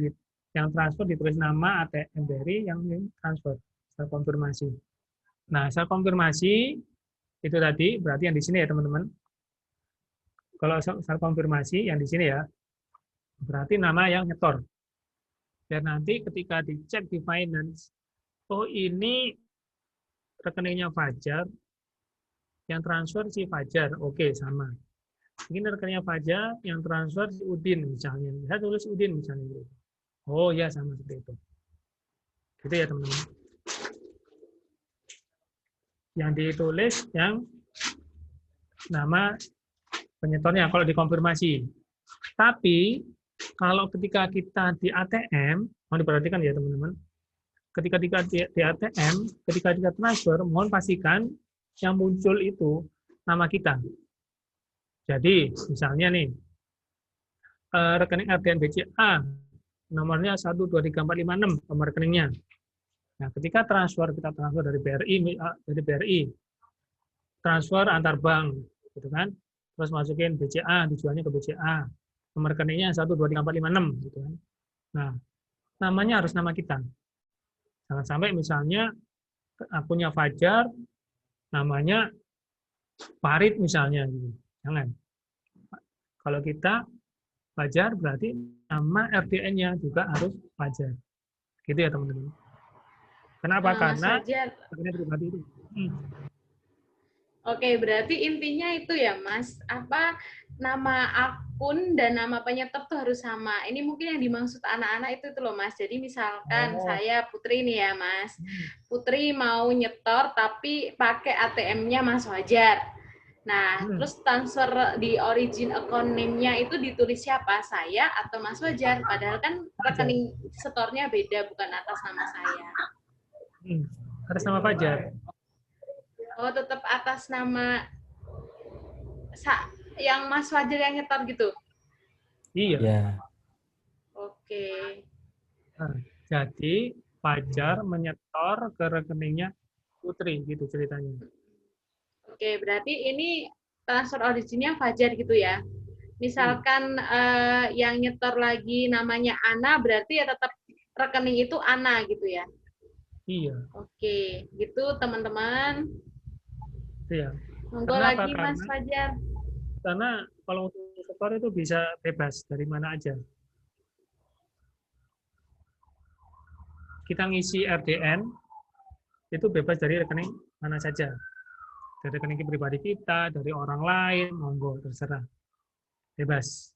transfer ditulis nama ATM BRI yang transfer, saya konfirmasi. Nah, saya konfirmasi itu tadi berarti yang di sini ya teman-teman. Kalau saya konfirmasi yang di sini ya, berarti nama yang nyetor. Dan nanti ketika dicek di finance, oh ini rekeningnya Fajar, yang transfer si Fajar, oke sama. Ini rekeningnya Fajar, yang transfer si Udin misalnya. Saya tulis Udin misalnya. Oh ya sama seperti itu. Gitu ya teman-teman. Yang ditulis yang nama penyetornya kalau dikonfirmasi. Tapi kalau ketika kita di ATM, mohon diperhatikan ya teman-teman. Ketika di ATM, ketika kita transfer, mohon pastikan yang muncul itu nama kita. Jadi, misalnya nih, rekening RDN BCA, nomornya 123456, nomor rekeningnya. Nah, ketika kita transfer dari BRI, transfer antar bank, gitu kan? Terus masukin BCA, tujuannya ke BCA. Nomor rekeningnya 123456, gitu kan? Nah, namanya harus nama kita. Jangan sampai misalnya akunnya Fajar, namanya Farid misalnya, gitu. Jangan. Kalau kita Fajar berarti nama RDN-nya juga harus Fajar. Gitu ya teman-teman. Kenapa? Karena pribadi itu. Oke, berarti intinya itu ya, Mas. Apa nama akun dan nama penyetor tuh harus sama. Ini mungkin yang dimaksud anak-anak itu loh, Mas. Jadi misalkan saya Putri nih ya, Mas. Putri mau nyetor tapi pakai ATM-nya Mas Fajar. Nah, terus transfer di origin account name-nya itu ditulis siapa? Saya atau Mas Fajar? Padahal kan rekening setornya beda, bukan atas nama saya. Atas nama Fajar. Oh, tetap atas nama yang Mas Fajar yang nyetor gitu? Iya. Ya. Oke. Nah, jadi Fajar menyetor ke rekeningnya Putri, gitu ceritanya. Oke, berarti ini transfer originnya Fajar gitu ya. Misalkan yang nyetor lagi namanya Ana, berarti ya tetap rekening itu Ana gitu ya? Iya. Oke, gitu teman-teman. Iya. Monggo lagi Mas Fajar. Karena kalau untuk setor itu bisa bebas dari mana aja. Kita ngisi RDN, itu bebas dari rekening mana saja. Dari rekening pribadi kita, dari orang lain, monggo, terserah. Bebas.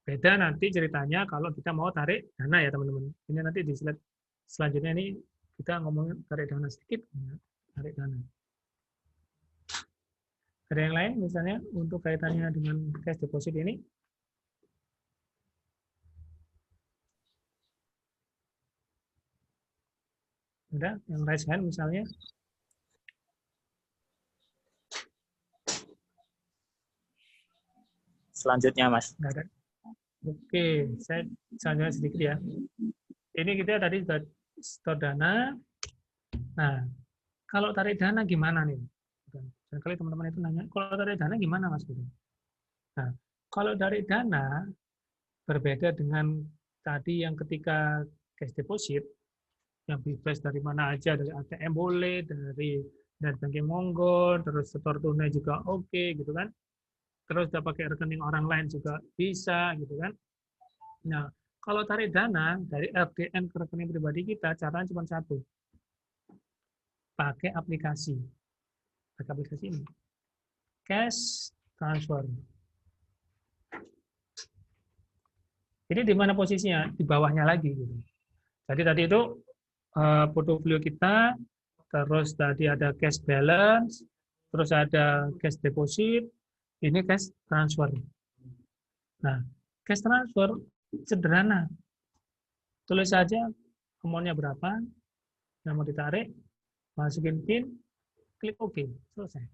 Beda nanti ceritanya kalau kita mau tarik dana ya teman-teman. Ini nanti di slide selanjutnya ini kita ngomongin tarik dana sedikit. Tarik dana. Ada yang lain misalnya untuk kaitannya dengan cash deposit ini? Ada yang raise hand misalnya? Selanjutnya, Mas. Nggak ada. Oke, saya selanjutnya sedikit ya. Ini kita tadi sudah store dana. Nah, kalau tarik dana gimana nih? Barangkali teman-teman itu nanya, kalau tarik dana gimana Mas? Nah, kalau tarik dana berbeda dengan tadi yang ketika cash deposit, yang bebas dari mana aja, dari ATM boleh, dari net banking monggo, terus setor tunai juga oke, gitu kan. Terus udah pakai rekening orang lain juga bisa, gitu kan. Nah, kalau tarik dana dari RDN ke rekening pribadi kita, caranya cuma satu. Pakai aplikasi. Pakai aplikasi ini. Cash transfer. Ini di mana posisinya? Di bawahnya lagi. Gitu. Jadi tadi itu portofolio kita terus tadi ada cash balance, terus ada cash deposit, ini cash transfer. Nah, cash transfer sederhana. Tulis saja amount-nya berapa, yang mau ditarik, masukin PIN, klik OK, selesai.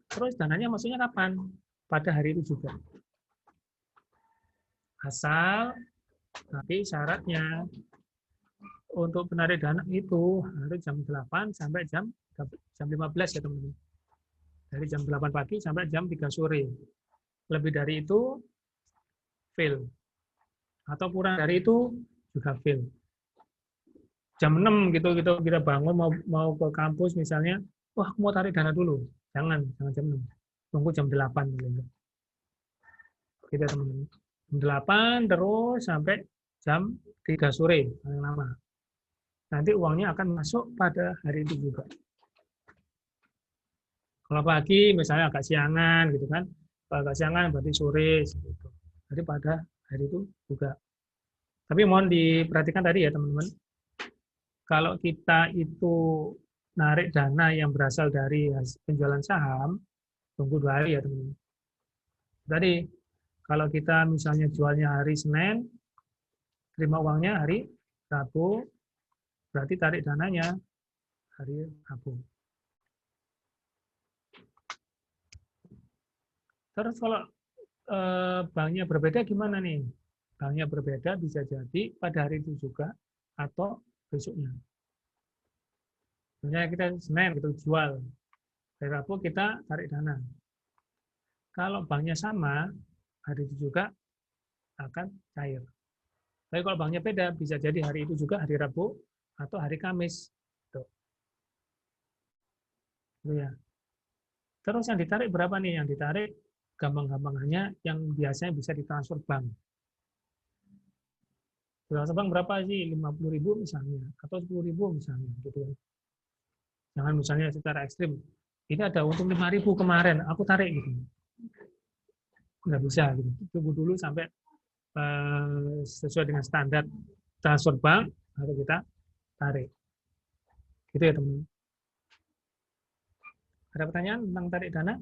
Terus dananya maksudnya kapan? Pada hari itu juga. Asal tapi syaratnya untuk penarik dana itu harus jam 8 sampai jam 15 ya teman-teman. Dari jam 8 pagi sampai jam 3 sore. Lebih dari itu fail. Atau kurang dari itu juga fail. Jam 6 gitu kita bangun mau ke kampus misalnya, wah aku mau tarik dana dulu. Jangan jam 6. Tunggu jam 8 dulu. Gitu teman-teman. Jam 8 terus sampai jam 3 sore paling lama. Nanti uangnya akan masuk pada hari itu juga. Kalau pagi misalnya agak siangan gitu kan. Kalau agak siangan berarti sore gitu. Jadi pada hari itu juga. Tapi mohon diperhatikan tadi ya teman-teman. Kalau kita itu narik dana yang berasal dari penjualan saham, tunggu 2 hari ya teman-teman. Tadi kalau kita misalnya jualnya hari Senin, terima uangnya hari Rabu, berarti tarik dananya hari Rabu. Terus kalau banknya berbeda gimana nih? Banknya berbeda bisa jadi pada hari itu juga atau besoknya. Misalnya kita Senin kita jual, hari Rabu kita tarik dana. Kalau banknya sama, hari itu juga akan cair. Tapi kalau banknya beda, bisa jadi hari itu juga hari Rabu atau hari Kamis. Tuh. Gitu ya. Terus yang ditarik berapa nih? Yang ditarik gampang-gampangannya yang biasanya bisa ditransfer bank. Transfer bank berapa sih? 50.000 misalnya atau 10.000 misalnya gitu. Jangan misalnya secara ekstrim. Ini ada untung 5.000 kemarin, aku tarik gitu. Nggak bisa gitu. Tunggu dulu sampai sesuai dengan standar transfer bank baru kita tarik. Gitu ya teman-teman. Ada pertanyaan tentang tarik dana?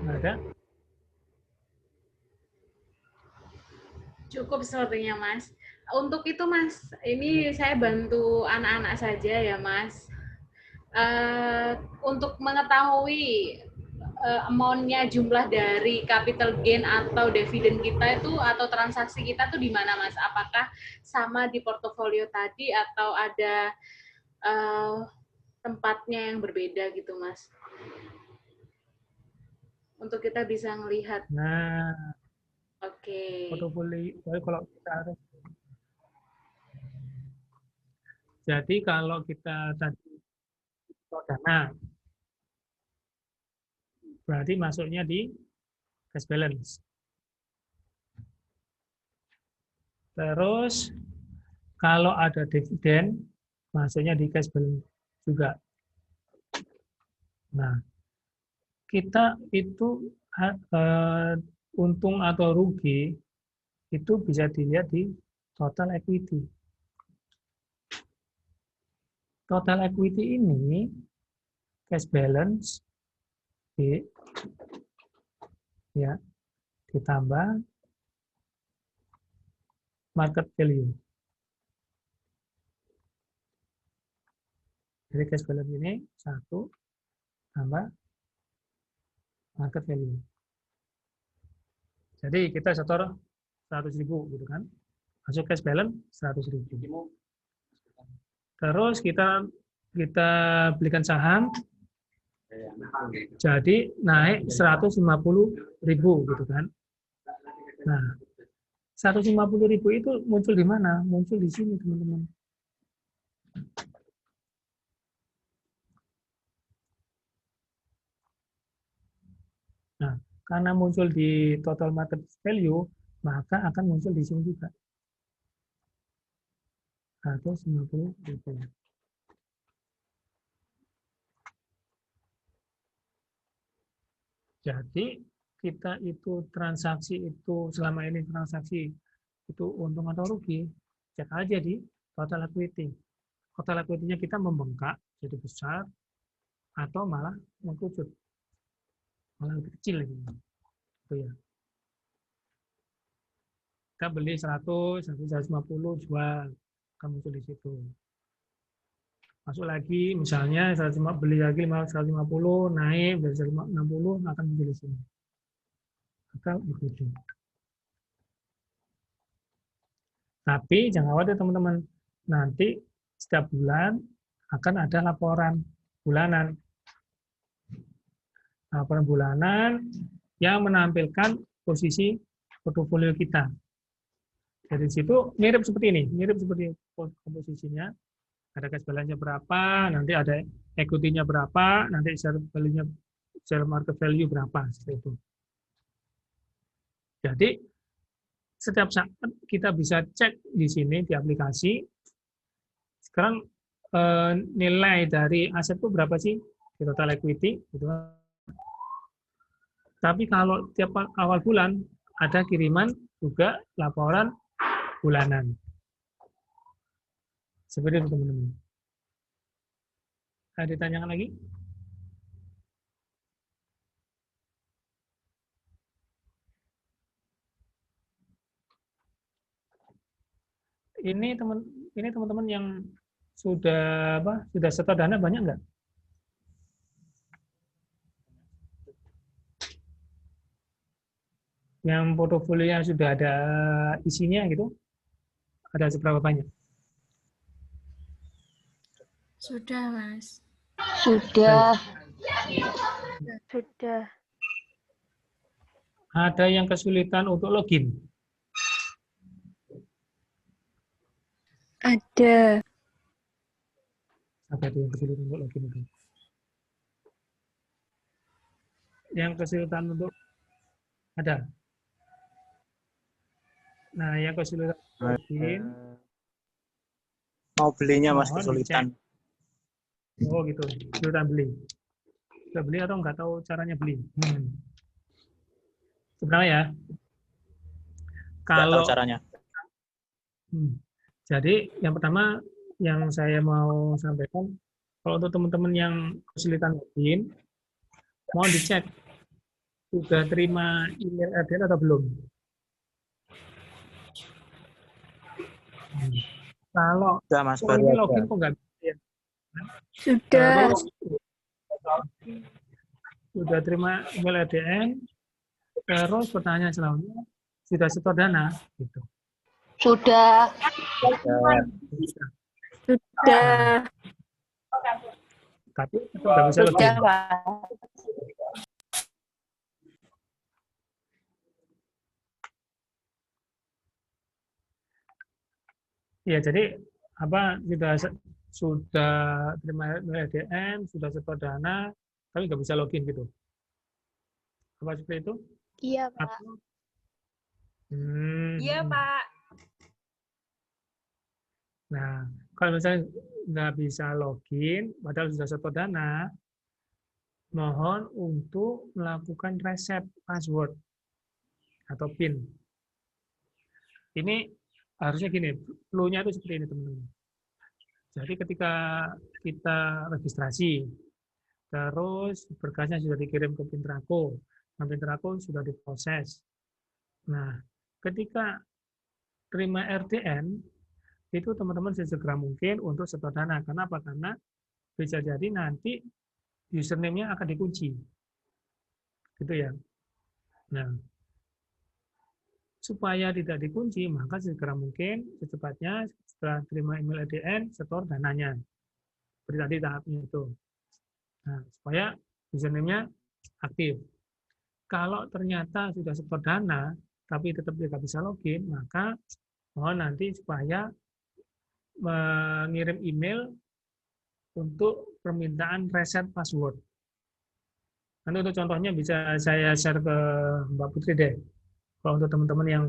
Nggak ada? Cukup sepertinya, Mas. Untuk itu, Mas, ini saya bantu anak-anak saja ya, Mas. Untuk mengetahui amount-nya jumlah dari capital gain atau dividen kita itu atau transaksi kita tuh di mana, Mas? Apakah sama di portofolio tadi atau ada tempatnya yang berbeda gitu, Mas? Untuk kita bisa melihat. Nah, Oke. portofolio kalau kita harus. Jadi kalau kita tadi dana, berarti masuknya di cash balance. Terus kalau ada dividen, masuknya di cash balance juga. Nah, kita itu untung atau rugi itu bisa dilihat di total equity. Total equity ini cash balance ditambah market value. Jadi cash balance ini 1 tambah market value. Jadi kita setor 100.000 gitu kan. Masuk cash balance 100.000. Terus kita belikan saham, jadi naik 150.000 gitu kan. Nah, 150.000 itu muncul di mana? Muncul di sini teman-teman. Nah, karena muncul di total market value, maka akan muncul di sini juga. 150.000. Jadi kita itu transaksi itu selama ini transaksi itu untung atau rugi, cek aja di total equity. Total equity-nya kita membengkak jadi besar atau malah mengkerucut, malah lebih kecil lagi. Itu ya. Kita beli 100, 150 jual, akan muncul di situ. Masuk lagi, misalnya beli lagi 150, naik dari 160 akan muncul di sini. Akan ikuti. Tapi jangan khawatir teman-teman, nanti setiap bulan akan ada laporan bulanan. Laporan bulanan yang menampilkan posisi portofolio kita. Dari situ mirip seperti ini, mirip seperti komposisinya. Ada cash balance-nya berapa, nanti ada equity-nya berapa, nanti share value-nya, share market value berapa, seperti itu. Jadi setiap saat kita bisa cek di sini di aplikasi. Sekarang nilai dari aset itu berapa sih di total equity? Gitu. Tapi kalau tiap awal bulan ada kiriman juga laporan bulanan. Seperti itu teman-teman. Ada ditanyakan lagi? Ini teman-teman yang sudah setor dana banyak nggak? Yang portofolio sudah ada isinya gitu? Ada seberapa banyak? Sudah, Mas. Sudah. Ada yang kesulitan untuk login? Ada. Apa itu yang kesulitan untuk login itu? Yang kesulitan untuk ada? Nah, yang kesulitan login, Mau belinya Mas mohon kesulitan. dicek. Oh gitu, kesulitan beli. Sudah beli atau nggak tahu caranya beli? Sebenarnya ya, Nggak kalau tahu caranya. Jadi yang pertama yang saya mau sampaikan, kalau untuk teman-teman yang kesulitan login, mohon dicek sudah terima email RDN atau belum. Kalau Sudah Mas, ini baru login aja. kok nggak bisa ya? Sudah. Terus sudah terima email RDN, terus pertanyaan selanjutnya sudah setor dana, gitu. Sudah. Sudah. Tapi tetap nggak bisa login. Sudah, Pak. Iya, jadi apa sudah terima LDN, sudah setor dana, tapi nggak bisa login gitu. Apa seperti itu? Iya, Pak. Atau- Iya, Pak. Nah, kalau misalnya nggak bisa login, padahal sudah setor dana, mohon untuk melakukan reset password atau PIN. Ini harusnya gini, flow-nya itu seperti ini teman-teman. Jadi ketika kita registrasi, terus berkasnya sudah dikirim ke Pintrako, nah Pintrako sudah diproses. Nah, ketika terima RDN, itu teman-teman sesegera mungkin untuk setor dana. Karena apa? Karena bisa jadi nanti username-nya akan dikunci. Gitu ya. Nah, supaya tidak dikunci, maka segera mungkin secepatnya setelah terima email RDN, setor dananya. Seperti tadi tahapnya itu. Nah, supaya username-nya aktif. Kalau ternyata sudah setor dana, tapi tetap tidak bisa login, maka mohon nanti supaya mengirim email untuk permintaan reset password. Nanti untuk contohnya bisa saya share ke Mbak Putri deh. Kalau untuk teman-teman yang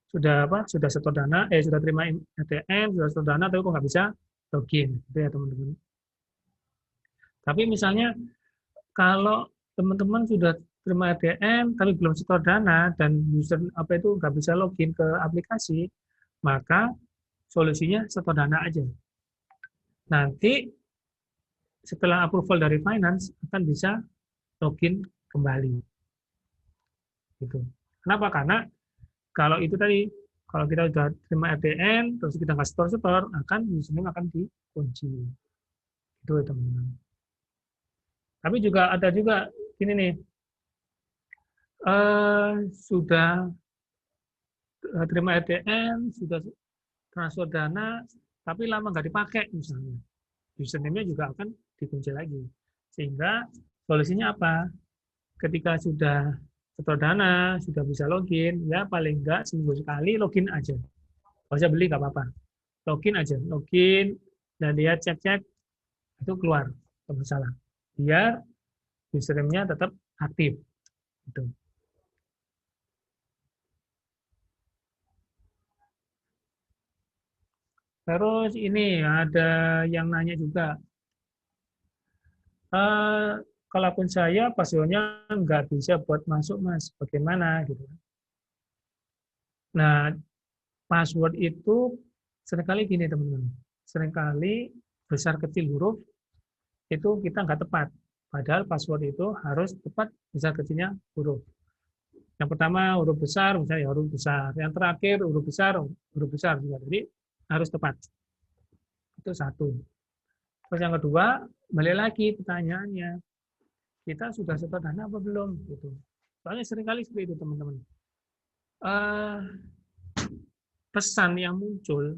sudah setor dana, sudah terima ATM, sudah setor dana, tapi kok nggak bisa login, gitu ya teman-teman. Tapi misalnya kalau teman-teman sudah terima RDN tapi belum setor dana dan user nggak bisa login ke aplikasi, maka solusinya setor dana aja. Nanti setelah approval dari finance akan bisa login kembali. Gitu. Kenapa? Karena kalau itu tadi, kalau kita sudah terima RDN terus kita nggak setor, username akan dikunci. Itu teman-teman. Tapi juga ada juga ini nih, sudah terima RDN, sudah transfer dana, tapi lama nggak dipakai misalnya. Username-nya juga akan dikunci lagi. Sehingga solusinya apa? Ketika sudah setor dana, sudah bisa login, ya paling nggak seminggu sekali login aja. Kalau saya beli nggak apa-apa. Login aja, login, dan dia cek-cek, itu keluar, nggak masalah. Biar username-nya tetap aktif. Gitu. Terus ini ada yang nanya juga, kalaupun saya password-nya nggak bisa buat masuk Mas, bagaimana gitu. Nah, password itu seringkali gini teman-teman, seringkali besar kecil huruf itu kita nggak tepat, padahal password itu harus tepat besar kecilnya huruf. Yang pertama huruf besar, misalnya huruf besar, yang terakhir huruf besar juga, jadi harus tepat. Itu satu. Terus yang kedua, balik lagi pertanyaannya, kita sudah setor dana apa belum? Gitu. Soalnya seringkali seperti itu teman-teman. Pesan yang muncul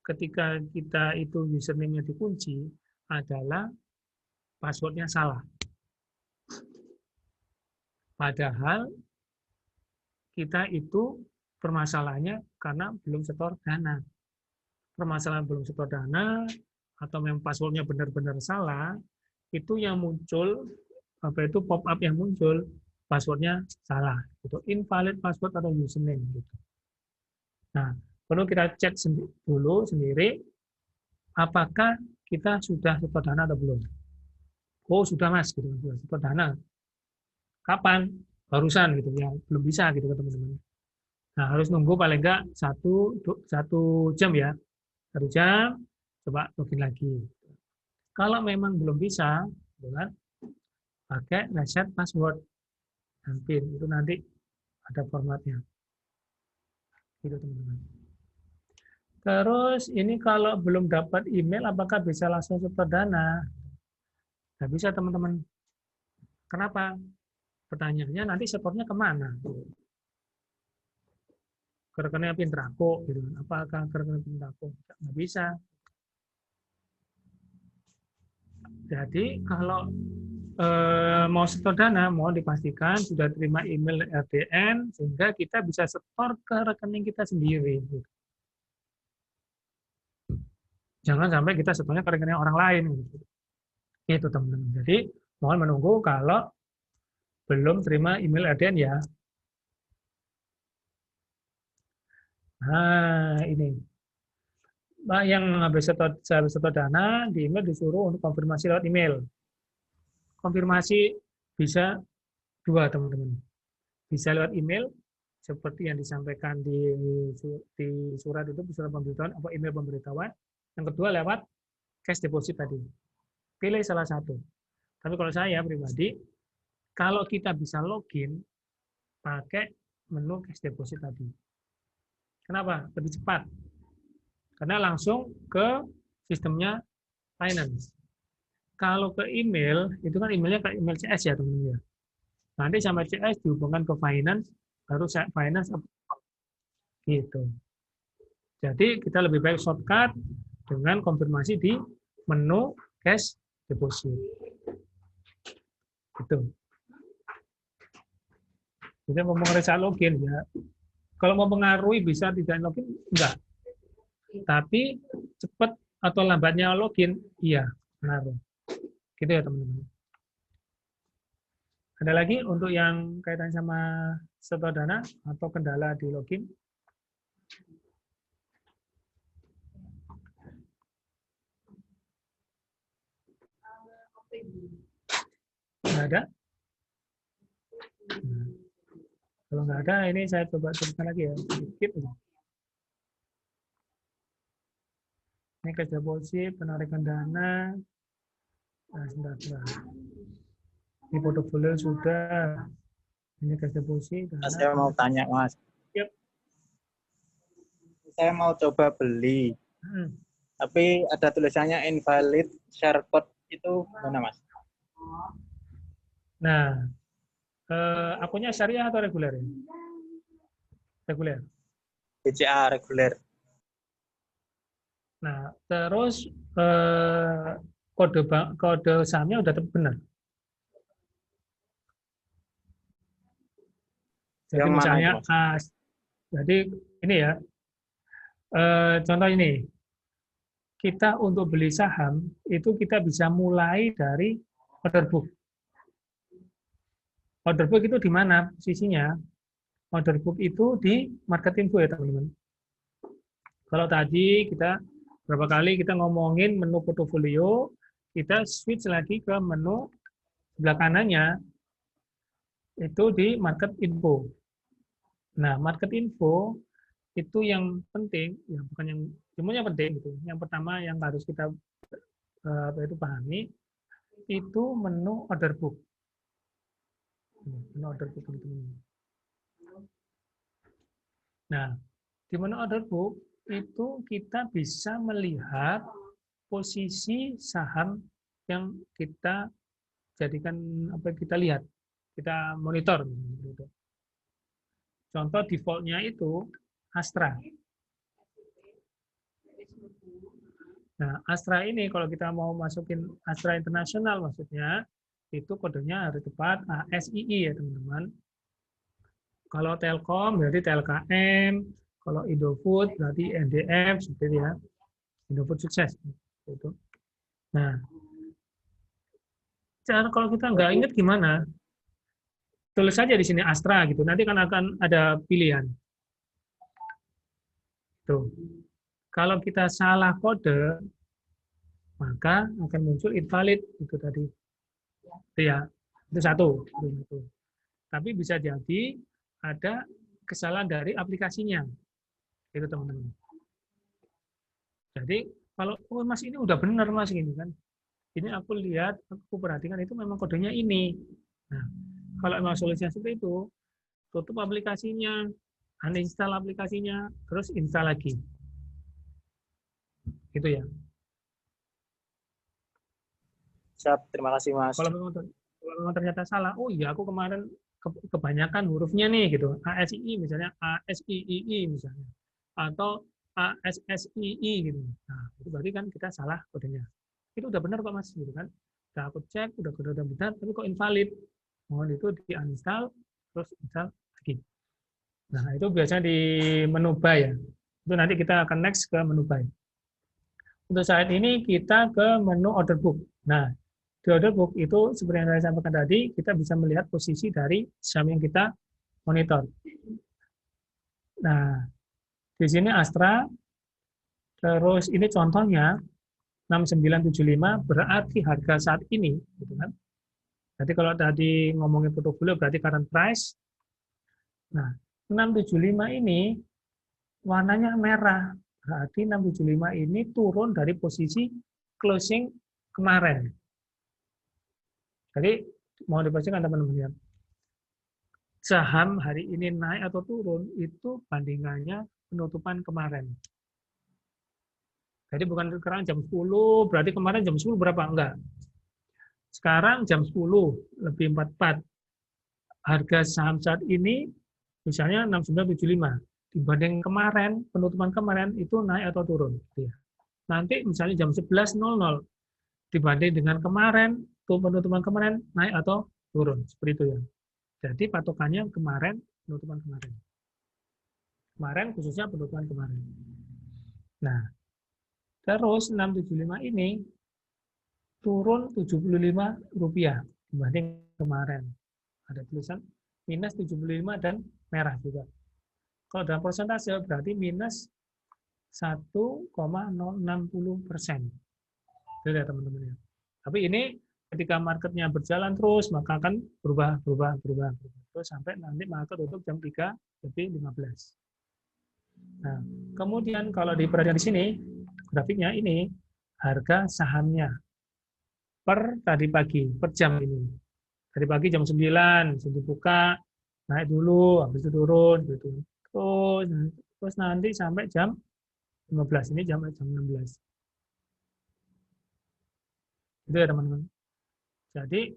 ketika kita itu username-nya dikunci adalah passwordnya salah. Padahal kita itu permasalahannya karena belum setor dana. Permasalahan belum setor dana atau memang passwordnya benar-benar salah, itu yang muncul pop up yang muncul passwordnya salah, itu invalid password atau username gitu. Nah, perlu kita cek dulu sendiri apakah kita sudah setor dana atau belum. Oh sudah Mas, gitu, sudah setor dana. Kapan? Barusan gitu ya, belum bisa gitu teman-teman. Nah harus nunggu paling enggak satu jam ya. 1 jam, coba login lagi. Kalau memang belum bisa, pakai reset password dan PIN. Itu nanti ada formatnya. Gitu teman-teman. Terus ini kalau belum dapat email, apakah bisa langsung setor dana? Nggak bisa teman-teman. Kenapa? Pertanyaannya nanti setornya kemana? Ke rekening Pintrako gitu. Apakah ke rekening Pintrako? Nggak bisa. Jadi kalau mau setor dana, mau dipastikan sudah terima email RDN sehingga kita bisa setor ke rekening kita sendiri. Gitu. Jangan sampai kita setornya ke rekening orang lain. Gitu. Itu teman-teman. Jadi mohon menunggu kalau belum terima email RDN ya. Nah, ini. Yang habis setor dana, di email disuruh untuk konfirmasi lewat email. Konfirmasi bisa 2, teman-teman. Bisa lewat email, seperti yang disampaikan di surat itu, surat pemberitahuan, atau email pemberitahuan. Yang kedua lewat cash deposit tadi. Pilih salah satu. Tapi kalau saya pribadi, kalau kita bisa login, pakai menu cash deposit tadi. Kenapa? Lebih cepat. Karena langsung ke sistemnya finance. Kalau ke email, itu kan emailnya ke email CS ya teman-teman. Nanti sama CS dihubungkan ke finance, baru finance gitu. Jadi kita lebih baik shortcut dengan konfirmasi di menu cash deposit. Gitu. Jadi mempengaruhi saat login ya. Kalau mempengaruhi bisa tidak login, enggak. Tapi cepat atau lambatnya login, iya, pengaruh. Gitu ya teman-teman. Ada lagi untuk yang kaitan sama setor dana atau kendala di login? Nggak ada? Kalau nggak ada, ini saya coba sebutkan lagi ya, sedikit aja. Ini cash deposit, penarikan dana. Nah, sebentar. Ini portofolio sudah. Ini cash deposit. Dana. Saya mau tanya, Mas. Yep. Saya mau coba beli. Tapi ada tulisannya invalid share code, itu mana, Mas? Nah, akunnya syariah atau reguler ya? Reguler. BCA reguler. Nah, terus kode sahamnya udah benar. Jadi Yang mana misalnya itu, Mas? jadi ini ya, contoh ini, kita untuk beli saham itu kita bisa mulai dari order book. Order book itu di mana posisinya? Order book itu di market info ya teman-teman. Kalau tadi kita berapa kali kita ngomongin menu portofolio, kita switch lagi ke menu sebelah kanannya, itu di market info. Nah, market info itu yang penting, ya bukan yang semuanya penting gitu. Yang pertama yang harus kita pahami itu menu order book. Menu order book itu. Nah, di menu order book itu kita bisa melihat posisi saham yang kita jadikan kita lihat, kita monitor. Contoh defaultnya itu Astra. Nah, Astra ini kalau kita mau masukin Astra Internasional maksudnya, itu kodenya harus tepat ASII ya teman-teman. Kalau Telkom berarti TLKM, kalau Indofood berarti NDF, seperti ya. Indofood sukses. Gitu. Nah, cara kalau kita nggak ingat gimana, tulis saja di sini Astra gitu. Nanti kan akan ada pilihan. Tuh. Kalau kita salah kode, maka akan muncul invalid itu tadi. Itu ya, itu satu. Tapi bisa jadi ada kesalahan dari aplikasinya. Itu teman-teman. Jadi kalau Mas ini udah benar Mas gini kan. Ini aku lihat, aku perhatikan itu memang kodenya ini. Nah, kalau memang solusinya seperti itu, tutup aplikasinya, uninstall aplikasinya, terus install lagi. Gitu ya. Siap, terima kasih Mas. Kalau memang ternyata salah, oh iya aku kemarin kebanyakan hurufnya nih gitu. ASII misalnya, ASIII misalnya. Atau ASSII gitu. Nah, itu berarti kan kita salah kodenya. Itu udah benar Pak Mas gitu kan. Udah aku cek, udah benar, tapi kok invalid. Mohon itu di-uninstall terus install lagi. Nah, itu biasanya di menu buy ya. Itu nanti kita akan next ke menu buy. Untuk saat ini kita ke menu order book. Nah, di order book itu seperti yang saya sampaikan tadi, kita bisa melihat posisi dari saham yang kita monitor. Nah, di sini Astra, terus ini contohnya 6975 berarti harga saat ini, gitu kan? Jadi kalau tadi ngomongin portofolio berarti current price. Nah, 675 ini warnanya merah, berarti 675 ini turun dari posisi closing kemarin. Jadi mau dipastikan teman-teman ya, saham hari ini naik atau turun itu bandingannya penutupan kemarin. Jadi bukan sekarang jam 10, berarti kemarin jam 10 berapa? Enggak. Sekarang jam 10, lebih 44. Harga saham saat ini, misalnya 6975. Dibanding kemarin, penutupan kemarin, itu naik atau turun. Nanti misalnya jam 11.00, dibanding dengan kemarin, penutupan kemarin, naik atau turun. Seperti itu ya. Jadi patokannya kemarin, penutupan kemarin. Kemarin khususnya penutupan kemarin. Nah, terus 675 ini turun Rp75 dibanding kemarin. Ada tulisan minus 75 dan merah juga. Kalau dalam persentase berarti minus 1,060%. Itu ya teman-teman ya. Tapi ini ketika marketnya berjalan terus, maka akan berubah terus sampai nanti market tutup jam 3:15. Nah, kemudian kalau diperhatikan di sini, grafiknya ini harga sahamnya per tadi pagi, per jam ini. Tadi pagi jam 9, sebelum buka, naik dulu, habis itu turun, gitu. Terus nanti sampai jam 15, ini jam 16. Itu ya teman-teman. Jadi,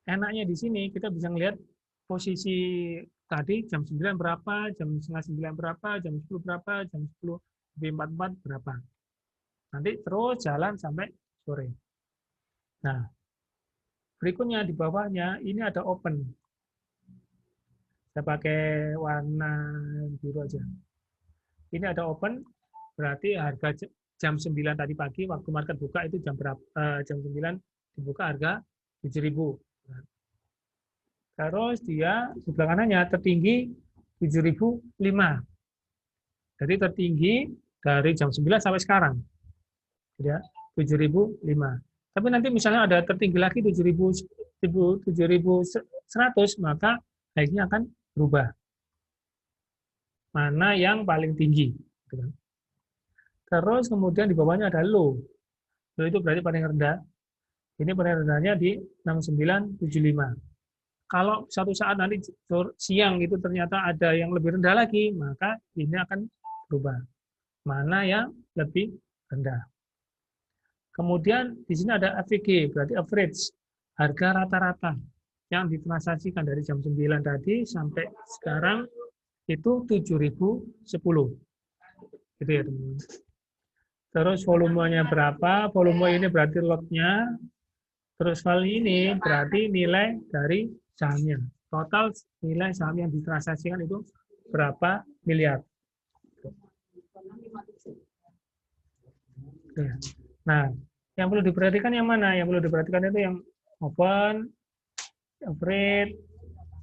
enaknya di sini kita bisa melihat posisi tadi jam 9 berapa, jam setengah 9 berapa, jam 10 berapa, jam 10 lebih 44 berapa. Nanti terus jalan sampai sore. Nah, berikutnya di bawahnya ini ada open. Saya pakai warna biru aja. Ini ada open, berarti harga jam 9 tadi pagi, waktu market buka itu jam berapa? Jam 9 dibuka harga 7.000. Terus dia sebelah kanannya tertinggi 7.005. Jadi tertinggi dari jam 9 sampai sekarang. Ya, 7.005. Tapi nanti misalnya ada tertinggi lagi 7.100, maka naiknya akan berubah. Mana yang paling tinggi. Terus kemudian di bawahnya ada low. Low itu berarti paling rendah. Ini paling rendahnya di 6975. Kalau suatu saat nanti siang itu ternyata ada yang lebih rendah lagi, maka ini akan berubah. Mana yang lebih rendah. Kemudian di sini ada AVG, berarti average, harga rata-rata yang ditransaksikan dari jam 9 tadi sampai sekarang itu 7.010. Gitu ya teman-teman. Terus volumenya berapa? Volume ini berarti lotnya. Terus value ini berarti nilai dari sahamnya. Total nilai saham yang ditransaksikan itu berapa miliar. Nah, yang perlu diperhatikan yang mana? Yang perlu diperhatikan itu yang open, average,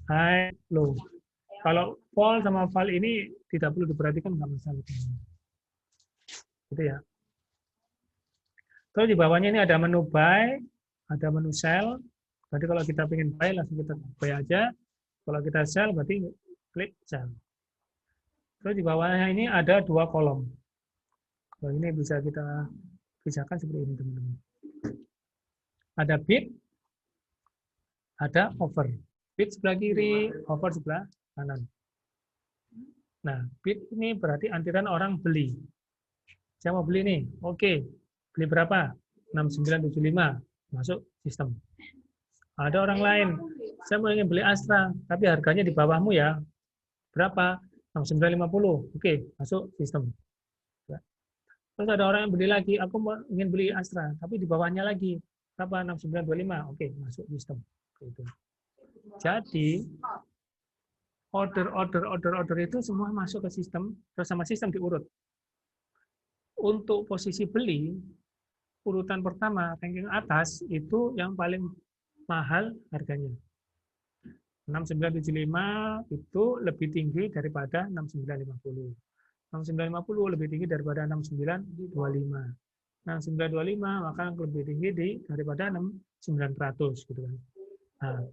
high, low. Kalau fall sama fall ini tidak perlu diperhatikan, nggak masalah. Gitu ya. Terus di bawahnya ini ada menu buy, ada menu sell. Berarti kalau kita ingin buy, langsung kita buy aja. Kalau kita sell, berarti klik sell. Terus di bawahnya ini ada 2 kolom. Kalau ini bisa kita pisahkan seperti ini, teman-teman. Ada bid, ada offer. Bid sebelah kiri, offer sebelah kanan. Nah, bid ini berarti antrian orang beli. Saya mau beli nih, oke. Beli berapa? 6975, masuk sistem. Ada orang lain, saya mau ingin beli Astra, tapi harganya di bawahmu ya. Berapa? 6950, oke, masuk sistem. Terus ada orang yang beli lagi, aku ingin beli Astra, tapi di bawahnya lagi. Berapa? 6925, oke, masuk sistem. Gitu. Jadi, order itu semua masuk ke sistem, terus sama sistem diurut. Untuk posisi beli, urutan pertama, ranking atas, itu yang paling mahal harganya. 6975 itu lebih tinggi daripada 6950. 6950 lebih tinggi daripada 6925. 6925 maka lebih tinggi daripada 6900 gitu kan. Nah,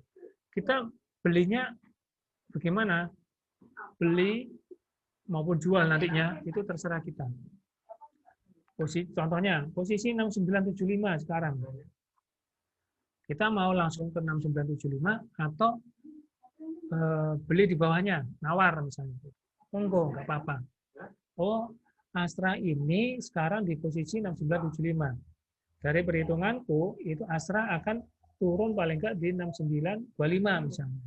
kita belinya bagaimana? Beli maupun jual nantinya itu terserah kita. Contohnya, posisi 6975 sekarang. Kita mau langsung ke 6975 atau beli di bawahnya, nawar misalnya. Monggo, nggak apa-apa. Oh, Astra ini sekarang di posisi 6975. Dari perhitunganku, itu Astra akan turun paling nggak di 6925 misalnya.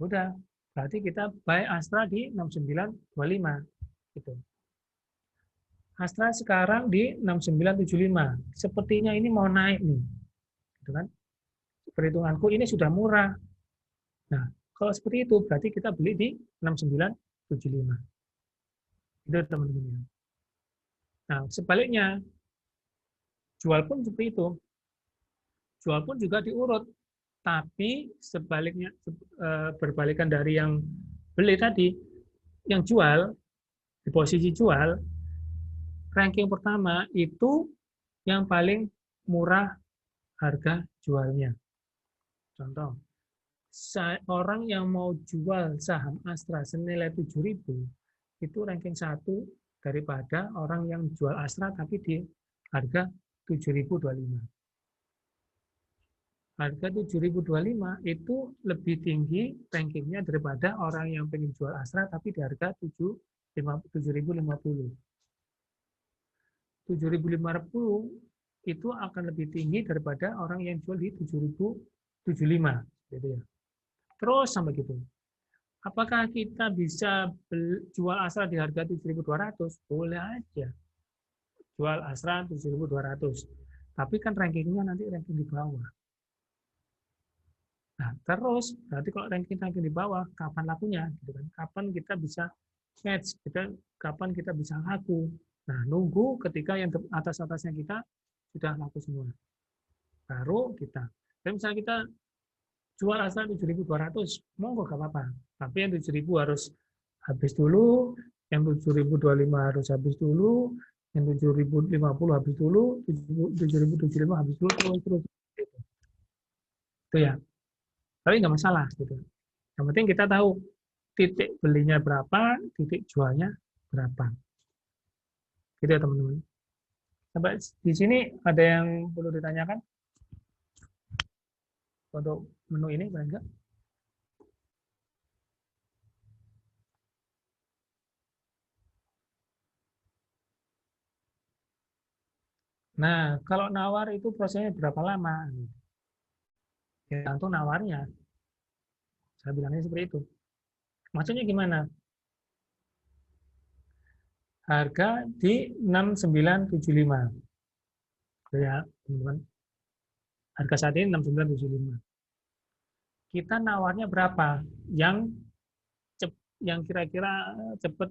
Udah, berarti kita buy Astra di 6925. Gitu. Astra sekarang di 6975. Sepertinya ini mau naik nih. Gitu kan? Perhitunganku ini sudah murah. Nah, kalau seperti itu berarti kita beli di 6975. Itu teman-teman. Nah, sebaliknya jual pun seperti itu. Jual pun juga diurut. Tapi sebaliknya berbalikan dari yang beli tadi, yang jual di posisi jual ranking pertama itu yang paling murah harga jualnya. Contoh, orang yang mau jual saham Astra senilai 7.000 itu ranking 1 daripada orang yang jual Astra tapi di harga 7.025. Harga 7.025 itu lebih tinggi rankingnya daripada orang yang pengen jual Astra tapi di harga 7.050. 7.050 itu akan lebih tinggi daripada orang yang jual di 7.075, gitu ya. Terus sampai gitu. Apakah kita bisa jual Astra di harga 7.200? Boleh aja. Jual Astra 7.200. Tapi kan rankingnya nanti ranking di bawah. Nah, terus berarti kalau ranking di bawah, kapan lakunya? Gitu kan? Kapan kita bisa match? Kapan kita bisa laku? Nah, nunggu ketika yang atas-atasnya kita sudah laku semua. Baru kita. Dan misalnya kita jual Astra 7.200, monggo gak apa-apa. Tapi yang 7.000 harus habis dulu, yang 7.025 harus habis dulu, yang 7.050 habis dulu, 7.075 habis dulu, terus. Itu ya. Tapi nggak masalah gitu. Yang penting kita tahu titik belinya berapa, titik jualnya berapa. Gitu ya teman-teman. Sampai di sini ada yang perlu ditanyakan? Untuk menu ini, boleh enggak? Nah, kalau nawar itu prosesnya berapa lama? Tergantung nawarnya. Saya bilangnya seperti itu. Maksudnya gimana? Harga di 6.975. Ya, teman-teman. Harga saat ini 6.975. Kita nawarnya berapa? Yang kira-kira cepat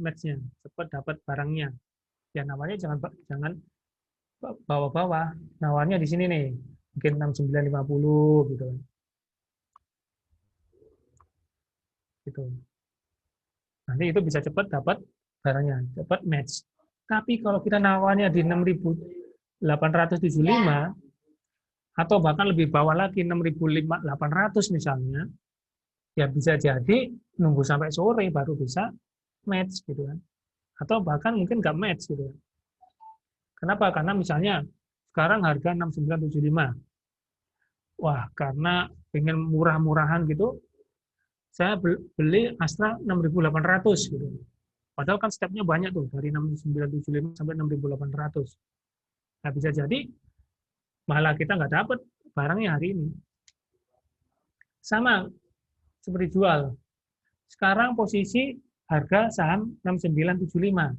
match-nya, cepat dapat barangnya. Ya nawarnya jangan bawah-bawah. Nawarnya di sini nih, mungkin 6.950 gitu. Gitu. Nanti itu bisa cepat dapat barangnya, cepat match. Tapi kalau kita nawarnya di 6.875 atau bahkan lebih bawah lagi 6.800 misalnya, ya bisa jadi nunggu sampai sore baru bisa match gitu kan. Atau bahkan mungkin nggak match gitu. Kenapa? Karena misalnya sekarang harga 6.975. Wah, karena pengen murah-murahan gitu, saya beli Astra 6.800 gitu. Padahal kan stepnya banyak tuh, dari 6.975 sampai 6.800. Nah, bisa jadi malah kita nggak dapat barangnya hari ini. Sama seperti jual. Sekarang posisi harga saham 6.975.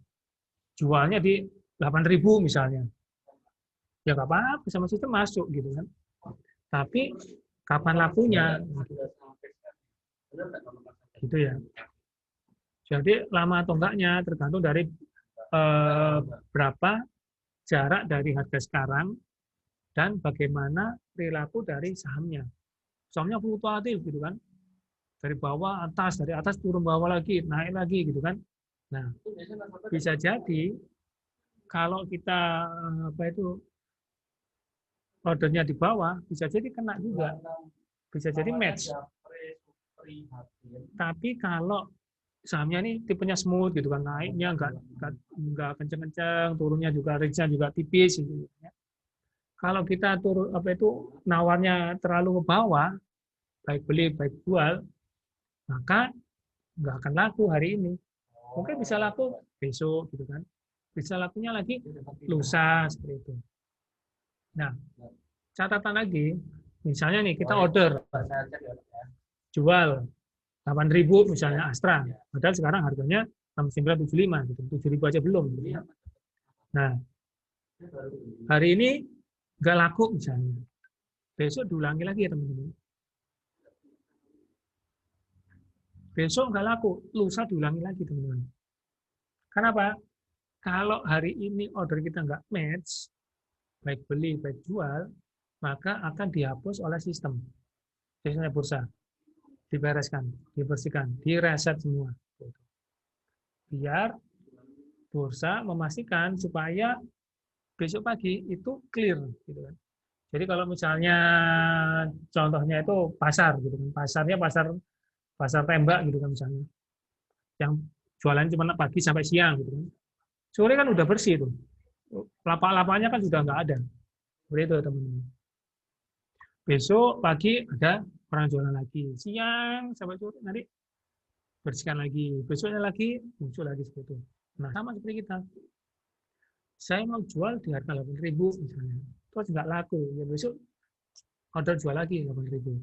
Jualnya di 8.000 misalnya. Ya nggak apa-apa, sama sistem masuk gitu kan. Tapi kapan lakunya? Gitu ya. Jadi lama atau enggaknya tergantung dari berapa jarak dari harga sekarang dan bagaimana perilaku dari sahamnya. Sahamnya fluktuatif gitu kan. Dari bawah atas, dari atas turun bawah lagi, naik lagi gitu kan. Nah, bisa jadi kalau kita ordernya di bawah, bisa jadi kena juga. Bisa jadi match. Tapi kalau sahamnya ini tipenya smooth gitu kan, naiknya enggak kenceng-kenceng, turunnya juga range-nya juga tipis gitu ya. Kalau kita nawarnya terlalu ke bawah, baik beli baik jual, maka nggak akan laku hari ini. Mungkin bisa laku besok gitu kan. Bisa lakunya lagi lusa seperti itu. Nah, catatan lagi, misalnya nih kita order jual 8.000 misalnya Astra, padahal sekarang harganya 6.975 gitu, 7.000 aja belum. Gitu. Nah, hari ini nggak laku misalnya, besok diulangi lagi ya teman-teman. Besok nggak laku, lusa diulangi lagi teman-teman. Kenapa? Kalau hari ini order kita nggak match, baik beli baik jual, maka akan dihapus oleh sistem bursa. Dibereskan, dibersihkan, direset semua. Biar bursa memastikan supaya besok pagi itu clear gitu kan. Jadi kalau misalnya contohnya itu pasar gitu kan. Pasarnya pasar tembak gitu kan misalnya. Yang jualan cuma pagi sampai siang gitu kan. Sore kan udah bersih itu. Lapak-lapaknya kan sudah nggak ada. Seperti itu teman-teman. Besok pagi ada orang jualan lagi. Siang sampai sore nanti bersihkan lagi. Besoknya lagi muncul lagi seperti itu. Nah, sama seperti kita. Saya mau jual di harga 8.000 misalnya. Terus nggak laku. Ya besok order jual lagi 8.000.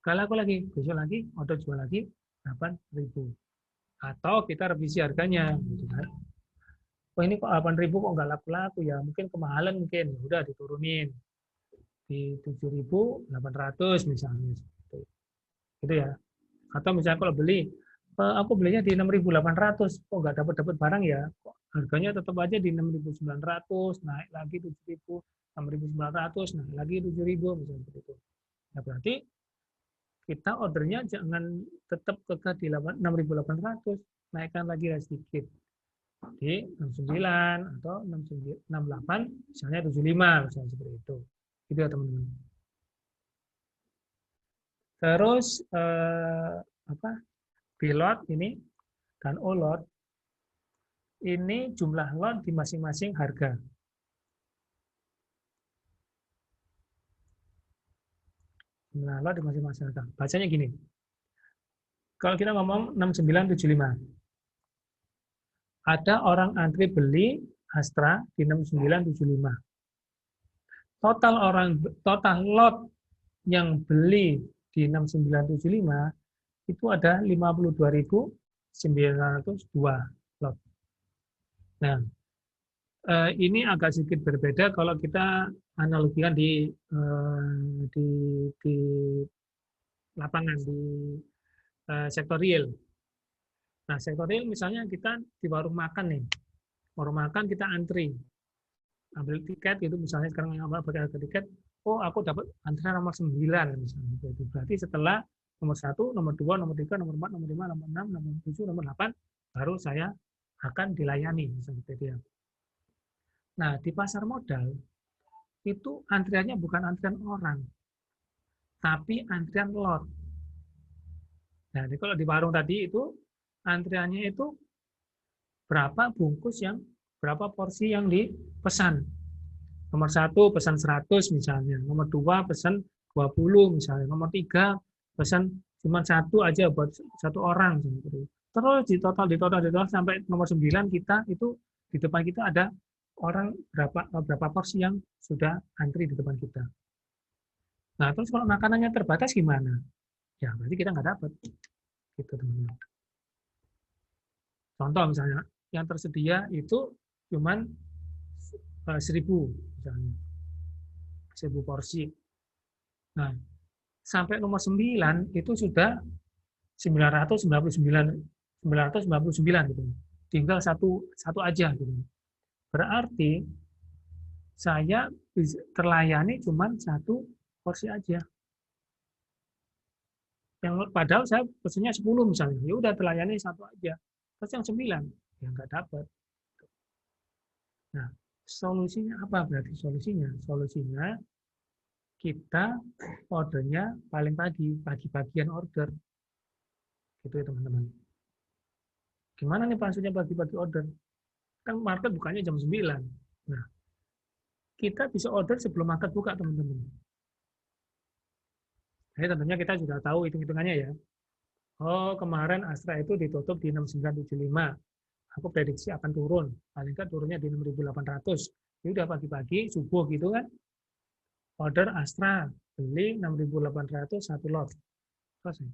Nggak laku lagi. Besok lagi order jual lagi 8.000. Atau kita revisi harganya. Gitu kan. Oh ini kok 8.000 kok nggak laku-laku ya. Mungkin kemahalan mungkin. Ya udah diturunin. Di 7.800 misalnya. Gitu ya. Atau misalnya kalau beli, aku belinya di 6.800, kok nggak dapat barang ya? Kok harganya tetap aja di 6.900, naik lagi 7.000, 6.900, naik lagi 7.000 misalnya seperti itu. Nah, berarti kita ordernya jangan tetap kekeh di 6.800, naikkan lagi sedikit. Di 69 atau 68, misalnya 75 misalnya seperti itu. Gitu ya teman-teman. Terus B-lot ini dan O-lot ini jumlah lot di masing-masing harga. Jumlah lot di masing-masing harga. Bacanya gini. Kalau kita ngomong 6975. Ada orang antri beli Astra di 6975. Total lot yang beli di 6975 itu ada 52.902 lot. Nah, ini agak sedikit berbeda kalau kita analogikan di lapangan, di sektor real. Nah, sektor real misalnya kita di warung makan nih. Warung makan kita antri. Ambil tiket itu misalnya sekarang yang pakai harga tiket, oh aku dapat antrian nomor 9 misalnya. Itu berarti setelah nomor 1, nomor 2, nomor 3, nomor 4, nomor 5, nomor 6, nomor 7, nomor 8 baru saya akan dilayani misalnya seperti itu. Nah, di pasar modal itu antriannya bukan antrian orang, tapi antrian lot. Nah, jadi kalau di warung tadi itu antriannya itu berapa bungkus yang berapa porsi yang dipesan. Nomor 1 pesan 100 misalnya, nomor 2 pesan 20 misalnya, nomor 3 pesan cuma 1 aja buat 1 orang. Terus di total sampai nomor 9 kita itu di depan kita ada orang berapa porsi yang sudah antri di depan kita. Nah, terus kalau makanannya terbatas gimana? Ya, berarti kita nggak dapat. Gitu, teman-teman. Contoh misalnya, yang tersedia itu cuman 1.000 misalnya. 1.000 porsi. Nah, sampai nomor 9 itu sudah 999 gitu. Tinggal satu aja gitu. Berarti saya terlayani cuma 1 porsi aja. Yang padahal saya pesennya 10 misalnya. Ya udah terlayani 1 aja. Terus yang 9 ya nggak dapat. Nah, solusinya apa berarti solusinya? Solusinya kita ordernya paling pagi-pagian order. Gitu ya teman-teman. Gimana nih maksudnya pagi-pagi order? Kan market bukanya jam 9. Nah, kita bisa order sebelum market buka teman-teman. Jadi tentunya kita sudah tahu hitung-hitungannya ya. Oh, kemarin Astra itu ditutup di 6975. Aku prediksi akan turun. Paling nggak turunnya di 6.800. Ya udah pagi-pagi, subuh gitu kan. Order Astra, beli 6.800 1 lot. Selesai.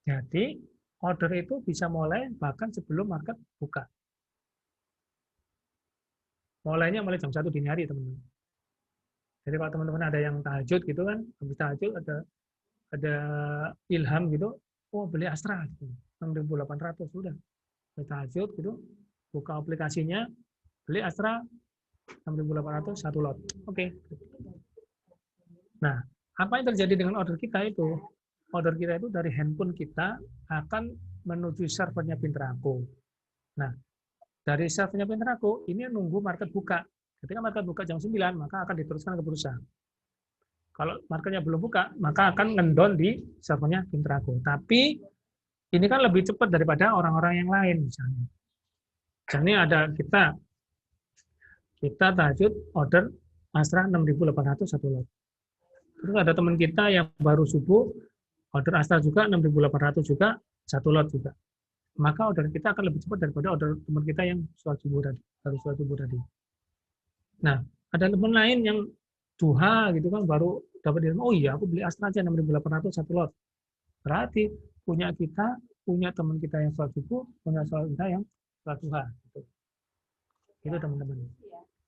Jadi, order itu bisa mulai bahkan sebelum market buka. Mulainya mulai jam 1 dini hari, teman-teman. Jadi kalau teman-teman ada yang tahajud gitu kan, habis tahajud ada ilham gitu, oh beli Astra gitu. 6.800 sudah. Tahajud gitu, buka aplikasinya, beli Astra 6.800 1 lot. Oke. Nah, apa yang terjadi dengan order kita itu? Order kita itu dari handphone kita akan menuju servernya Pintraco. Nah, Dari servernya Pintrago, ini nunggu market buka. Ketika market buka jam 9, maka akan diteruskan ke bursa. Kalau marketnya belum buka, maka akan ngendon di servernya Pintrago. Tapi ini kan lebih cepat daripada orang-orang yang lain misalnya. Misalnya ada kita tahajud order Astra 6.800 satu lot. Terus ada teman kita yang baru subuh order Astra juga 6.800 juga satu lot juga. Maka order kita akan lebih cepat daripada order teman kita yang sholat subuh tadi. Nah, ada teman lain yang duha gitu kan baru dapat di oh iya aku beli Astra aja 6.800 satu lot. Berarti punya teman kita yang sholat subuh, punya sholat kita yang sholat duha. Gitu. Itu teman-teman.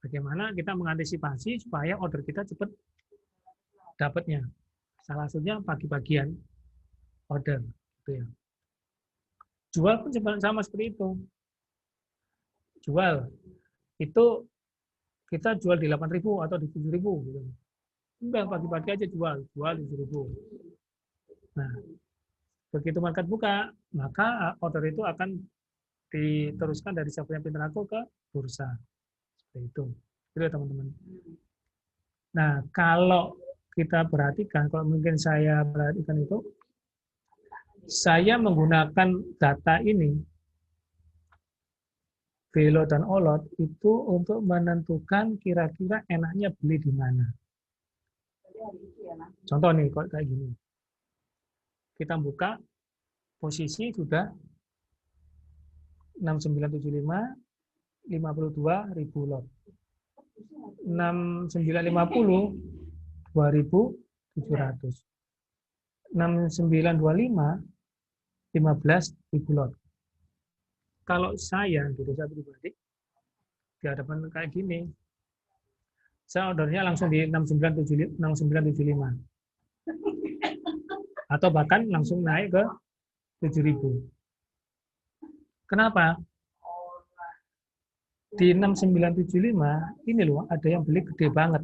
Bagaimana kita mengantisipasi supaya order kita cepat dapatnya. Salah satunya pagi-pagian order. Gitu ya. Jual pun sama seperti itu. Jual itu kita jual di 8.000 atau di 7.000 gitu. Udah pagi-pagi aja jual di 7.000. Nah, begitu market buka, maka order itu akan diteruskan dari servernya Pintrago ke bursa. Seperti itu. Itu teman-teman. Nah, kalau kita perhatikan, kalau mungkin saya perhatikan itu, saya menggunakan data ini, Velo dan Olot, itu untuk menentukan kira-kira enaknya beli di mana. Contoh nih, kayak gini. Kita buka, posisi sudah 6975, 52.000 lot. 6950, 2.700. 6925, 15.000 lot. Kalau saya pribadi di hadapan kayak gini, saya ordernya langsung di 6975 atau bahkan langsung naik ke 7.000. Kenapa? Di 6975 ini loh ada yang beli gede banget,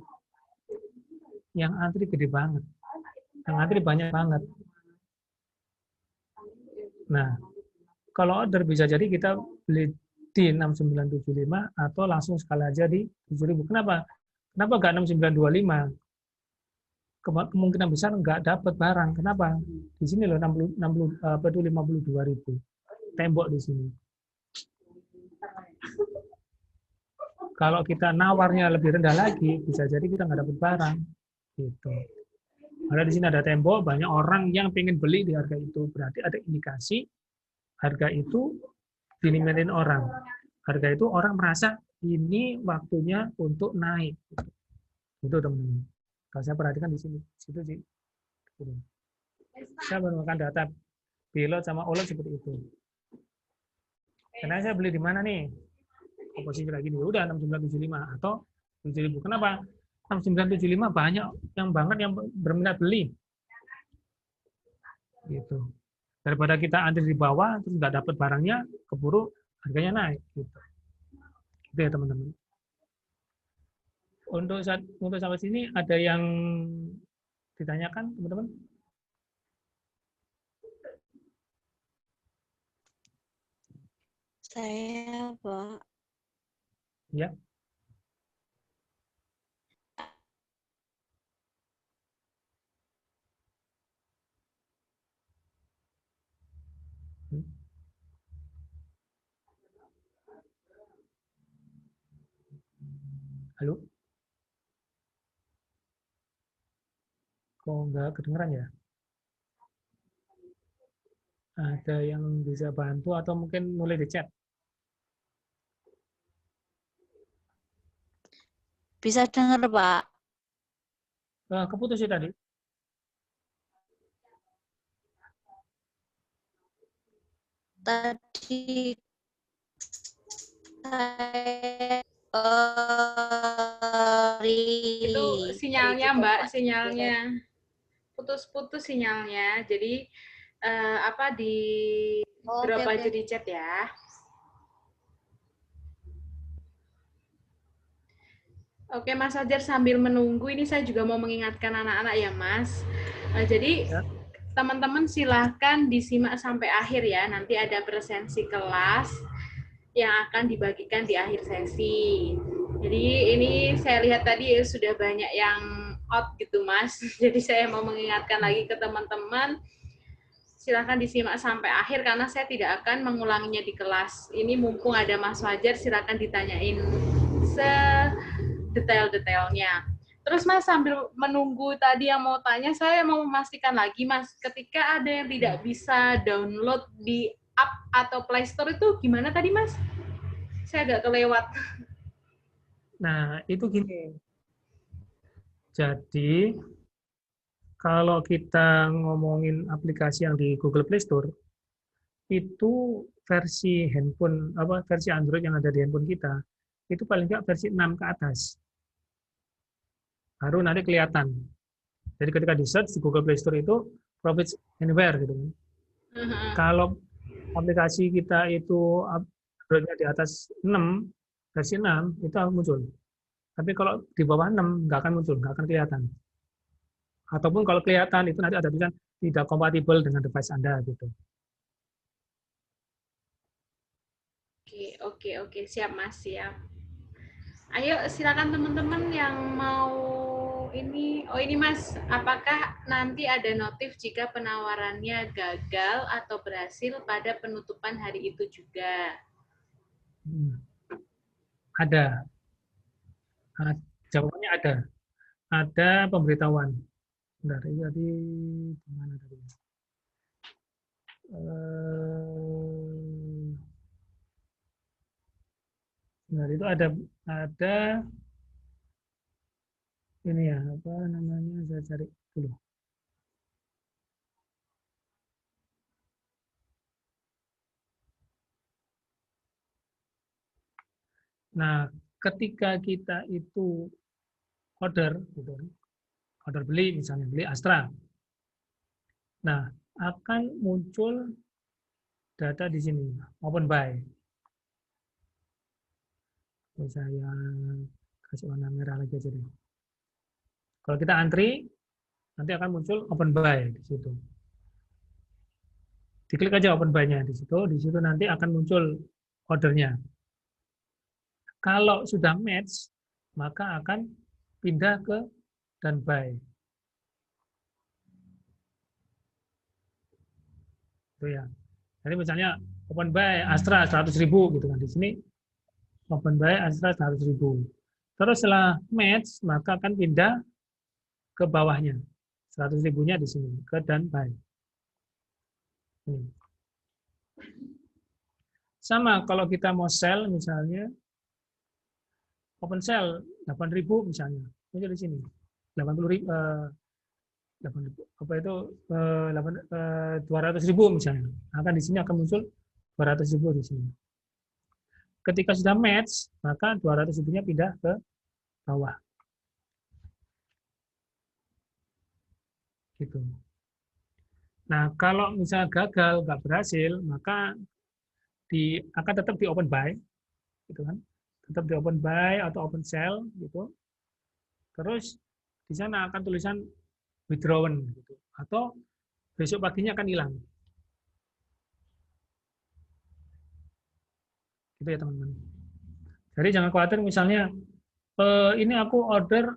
yang antri gede banget, yang antri banyak banget. Nah, kalau order bisa jadi kita beli di 6975 atau langsung sekali aja di 7.000. Kenapa? Kenapa nggak 6925? Kemungkinan besar nggak dapat barang. Kenapa? Di sini loh 52.000. Tembok di sini. Kalau kita nawarnya lebih rendah lagi, bisa jadi kita nggak dapat barang. Gitu. Ada di sini ada tembok, banyak orang yang pengen beli di harga itu. Berarti ada indikasi harga itu dinimetin orang. Harga itu orang merasa ini waktunya untuk naik. Itu teman-teman. Kalau saya perhatikan di sini, situ sih. Saya menggunakan data Pilot sama Olot seperti itu. Karena saya beli di mana nih? Posisi lagi nih, udah 6975 atau 7.000. Kenapa? 6975 banyak yang banget yang berminat beli. Gitu. Daripada kita antri di bawah terus nggak dapat barangnya, keburu harganya naik gitu. Gitu ya teman-teman. Untuk sampai sini ada yang ditanyakan teman-teman? Saya, Pak. Ya. Halo? Kok nggak kedengeran ya? Ada yang bisa bantu atau mungkin nulis di chat? Bisa dengar, Pak. Keputus sih tadi. Tadi saya Itu sinyalnya, Mbak, sinyalnya. Putus-putus sinyalnya. Jadi di drop aja di chat ya. Oke, Mas Fajar, sambil menunggu ini saya juga mau mengingatkan anak-anak ya, Mas. Jadi teman-teman silahkan disimak sampai akhir ya. Nanti ada presensi kelas yang akan dibagikan di akhir sesi. Jadi ini saya lihat tadi sudah banyak yang out gitu Mas. Jadi saya mau mengingatkan lagi ke teman-teman, silakan disimak sampai akhir karena saya tidak akan mengulanginya di kelas. Ini mumpung ada Mas Fajar, silakan ditanyain sedetail-detailnya. Terus Mas sambil menunggu tadi yang mau tanya, saya mau memastikan lagi Mas, ketika ada yang tidak bisa download di app atau Play Store itu gimana tadi Mas? Saya agak kelewat. Nah, itu gini. Jadi, kalau kita ngomongin aplikasi yang di Google Play Store, itu versi handphone, versi Android yang ada di handphone kita, itu paling nggak versi 6 ke atas. Baru nanti kelihatan. Jadi ketika di search di Google Play Store itu Profits Anywhere gitu. Kalau aplikasi kita itu Android-nya di atas 6, versi 6, itu akan muncul. Tapi kalau di bawah 6, nggak akan muncul, nggak akan kelihatan. Ataupun kalau kelihatan, itu nanti ada tulisan tidak kompatibel dengan device Anda. Gitu. Oke, siap Mas, siap. Ayo silakan teman-teman yang mau ini. Oh ini Mas, apakah nanti ada notif jika penawarannya gagal atau berhasil pada penutupan hari itu juga? Ada. Jawabannya ada. Ada pemberitahuan. Bentar, jadi gimana tadi? Nah, itu ada ini ya, apa namanya, saya cari dulu. Nah, ketika kita itu order, gitu, order beli misalnya, beli Astra. Nah, akan muncul data di sini, open buy. Ini saya kasih warna merah lagi aja deh. Kalau kita antri, nanti akan muncul open buy di situ. Diklik aja open buy-nya di situ nanti akan muncul ordernya. Kalau sudah match, maka akan pindah ke done buy. Itu ya. Jadi misalnya open buy Astra 100.000 gitu kan di sini. Open buy Astra 100.000. Terus setelah match, maka akan pindah ke bawahnya. 100.000-nya di sini, ke done buy. Ini. Sama kalau kita mau sell misalnya, open sell 8.000 misalnya. Muncul di sini. 80.000 apa itu 200.000 misalnya. Akan di sini akan muncul 200.000 di sini. Ketika sudah match, maka 200.000-nya pindah ke bawah. Gitu. Nah, kalau misalnya gagal, nggak berhasil, maka akan tetap di open buy, gitu kan? Tetap di open buy atau open sell, gitu. Terus di sana akan tulisan withdrawn, gitu. Atau besok paginya akan hilang. Gitu ya teman-teman. Jadi jangan khawatir misalnya ini aku order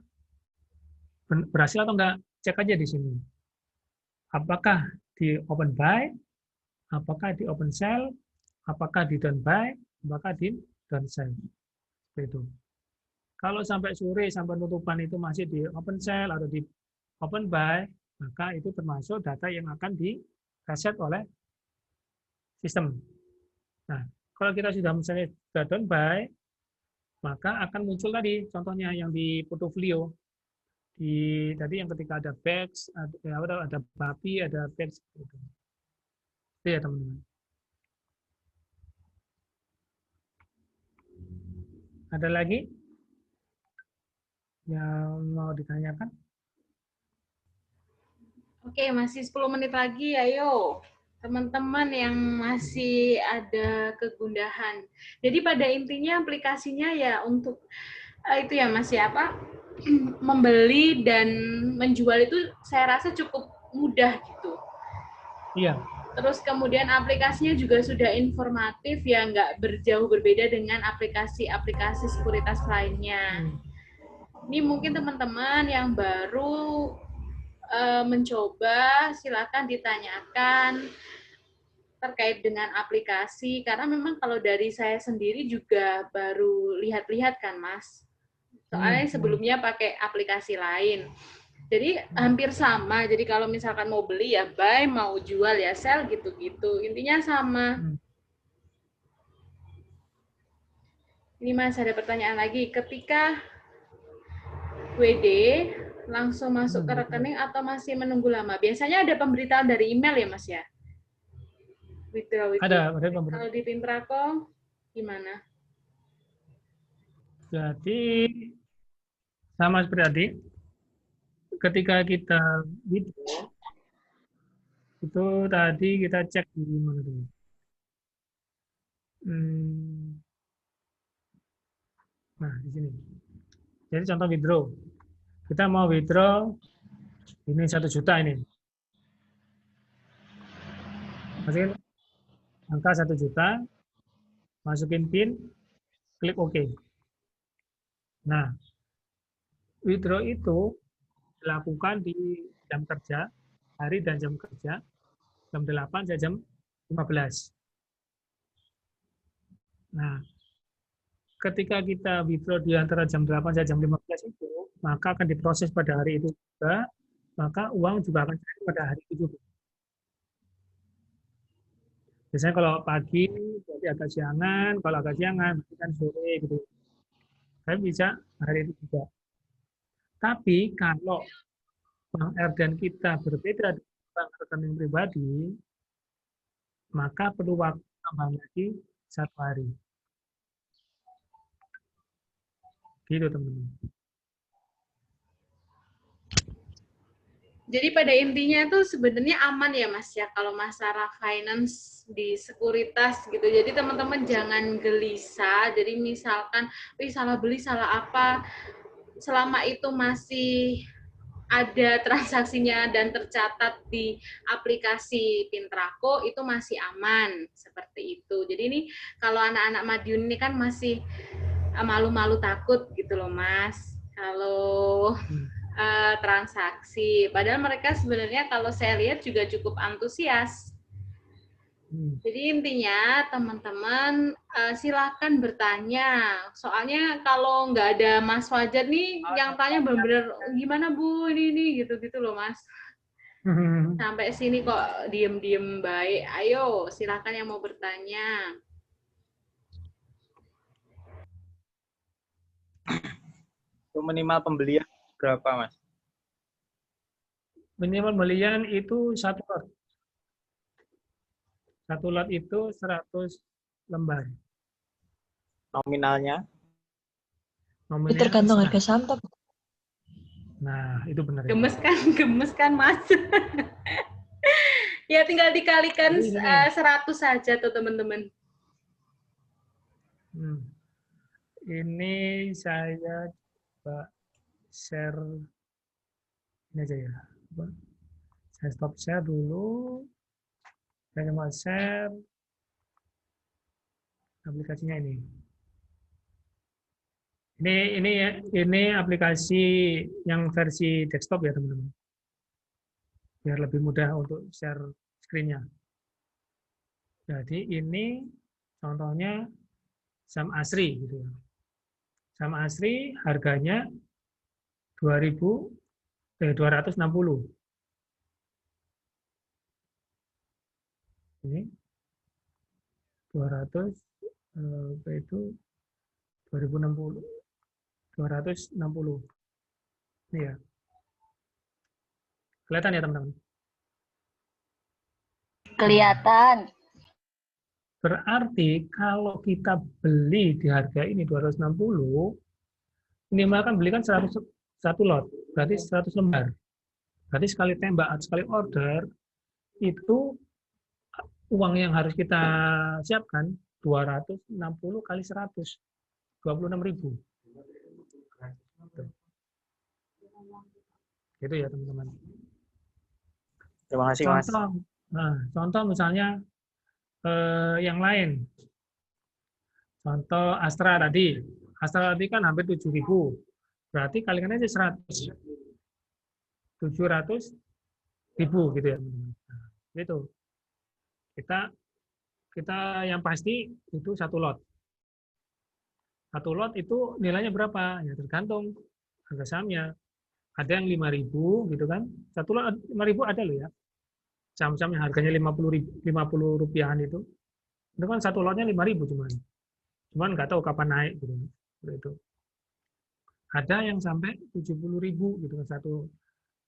berhasil atau enggak, cek aja di sini. Apakah di open buy, apakah di open sell, apakah di done buy, apakah di done sell. Seperti itu. Kalau sampai sore sampai penutupan itu masih di open sell atau di open buy, maka itu termasuk data yang akan di reset oleh sistem. Nah, kalau kita sudah misalnya sudah done buy, maka akan muncul tadi contohnya yang di portofolio. Tadi yang ketika ada bags, ada babi, ada bags. Gitu. Itu ya teman-teman. Ada lagi yang mau ditanyakan? Oke, masih 10 menit lagi, ayo. Teman-teman yang masih ada kegundahan. Jadi pada intinya aplikasinya ya untuk itu ya Mas ya, apa? Membeli dan menjual itu saya rasa cukup mudah gitu. Iya. Terus kemudian aplikasinya juga sudah informatif ya, nggak berjauh berbeda dengan aplikasi-aplikasi sekuritas lainnya. Ini mungkin teman-teman yang baru mencoba, silakan ditanyakan terkait dengan aplikasi, karena memang kalau dari saya sendiri juga baru lihat-lihat kan Mas. Soalnya sebelumnya pakai aplikasi lain. Jadi hampir sama. Jadi kalau misalkan mau beli ya buy, mau jual ya sell gitu-gitu. Intinya sama. Ini Mas ada pertanyaan lagi. Ketika WD langsung masuk ke rekening atau masih menunggu lama? Biasanya ada pemberitahuan dari email ya Mas ya? Withdraw itu. Ada pemberitahuan. Kalau di Pintrako gimana? Jadi sama seperti tadi, ketika kita withdraw, itu tadi kita cek di mana dulu. Nah, di sini. Jadi contoh withdraw. Kita mau withdraw, ini 1 juta ini. Masukin angka 1 juta, masukin PIN, klik OK. Nah, withdraw itu dilakukan di jam kerja, hari dan jam kerja, jam 8 sampai jam 15. Nah, ketika kita withdraw di antara jam 8 sampai jam 15 itu, maka akan diproses pada hari itu juga, maka uang juga akan cair pada hari itu juga. Biasanya kalau pagi, berarti agak siangan, kalau agak siangan, berarti kan sore gitu. Tapi bisa hari itu juga. Tapi kalau bank RDN kita berbeda dengan bank rekening pribadi, maka perlu waktu tambah lagi 1 hari. Gitu teman-teman. Jadi pada intinya tuh sebenarnya aman ya Mas ya kalau masalah finance di sekuritas gitu. Jadi teman-teman jangan gelisah. Jadi misalkan, salah beli, salah apa, selama itu masih ada transaksinya dan tercatat di aplikasi Pintrako itu masih aman seperti itu. Jadi ini kalau anak-anak Madiun ini kan masih malu-malu takut gitu loh Mas. Kalau transaksi. Padahal mereka sebenarnya kalau saya lihat juga cukup antusias. Jadi intinya teman-teman silakan bertanya. Soalnya kalau nggak ada Mas Fajar nih yang tanya benar-benar gimana Bu ini gitu-gitu loh Mas. Sampai sini kok diem-diem baik. Ayo silakan yang mau bertanya. Minimal pembelian berapa Mas? Minimal pembelian itu 1 lot. 1 lot itu 100 lembar. Nominalnya? Nominalnya tergantung harga saham toh. Nah, itu benar. Gemes kan Mas. Ya tinggal dikalikan 100 saja tuh teman-teman. Ini saya coba share ini aja ya. Saya stop share dulu. Saya mau share aplikasinya ini. Ini aplikasi yang versi desktop ya teman-teman. Biar lebih mudah untuk share screen-nya. Jadi ini contohnya saham ASRI gitu ya. Saham ASRI harganya 260. Ini 200 itu 2060. 260. Ini ya. Kelihatan ya teman-teman? Kelihatan. Berarti kalau kita beli di harga ini 260, minimal kan beli kan 100 lot, berarti 100 lembar. Berarti sekali tembak, sekali order, itu uang yang harus kita siapkan 260 kali 100, 26.000. Gitu ya teman-teman. Terima kasih Mas. Nah, contoh misalnya yang lain. Contoh Astra tadi. Astra tadi kan hampir 7.000. Berarti kalikan aja 100. 700.000 gitu ya. Nah, gitu. Kita yang pasti itu satu lot. Satu lot itu nilainya berapa? Ya tergantung harga sahamnya. Ada yang 5.000 gitu kan. Satu lot 5.000 ada loh ya. Saham-saham yang harganya 50 rupiahan itu. Itu kan satu lotnya 5.000 cuman nggak tahu kapan naik gitu. Itu. Ada yang sampai 70.000 gitu kan,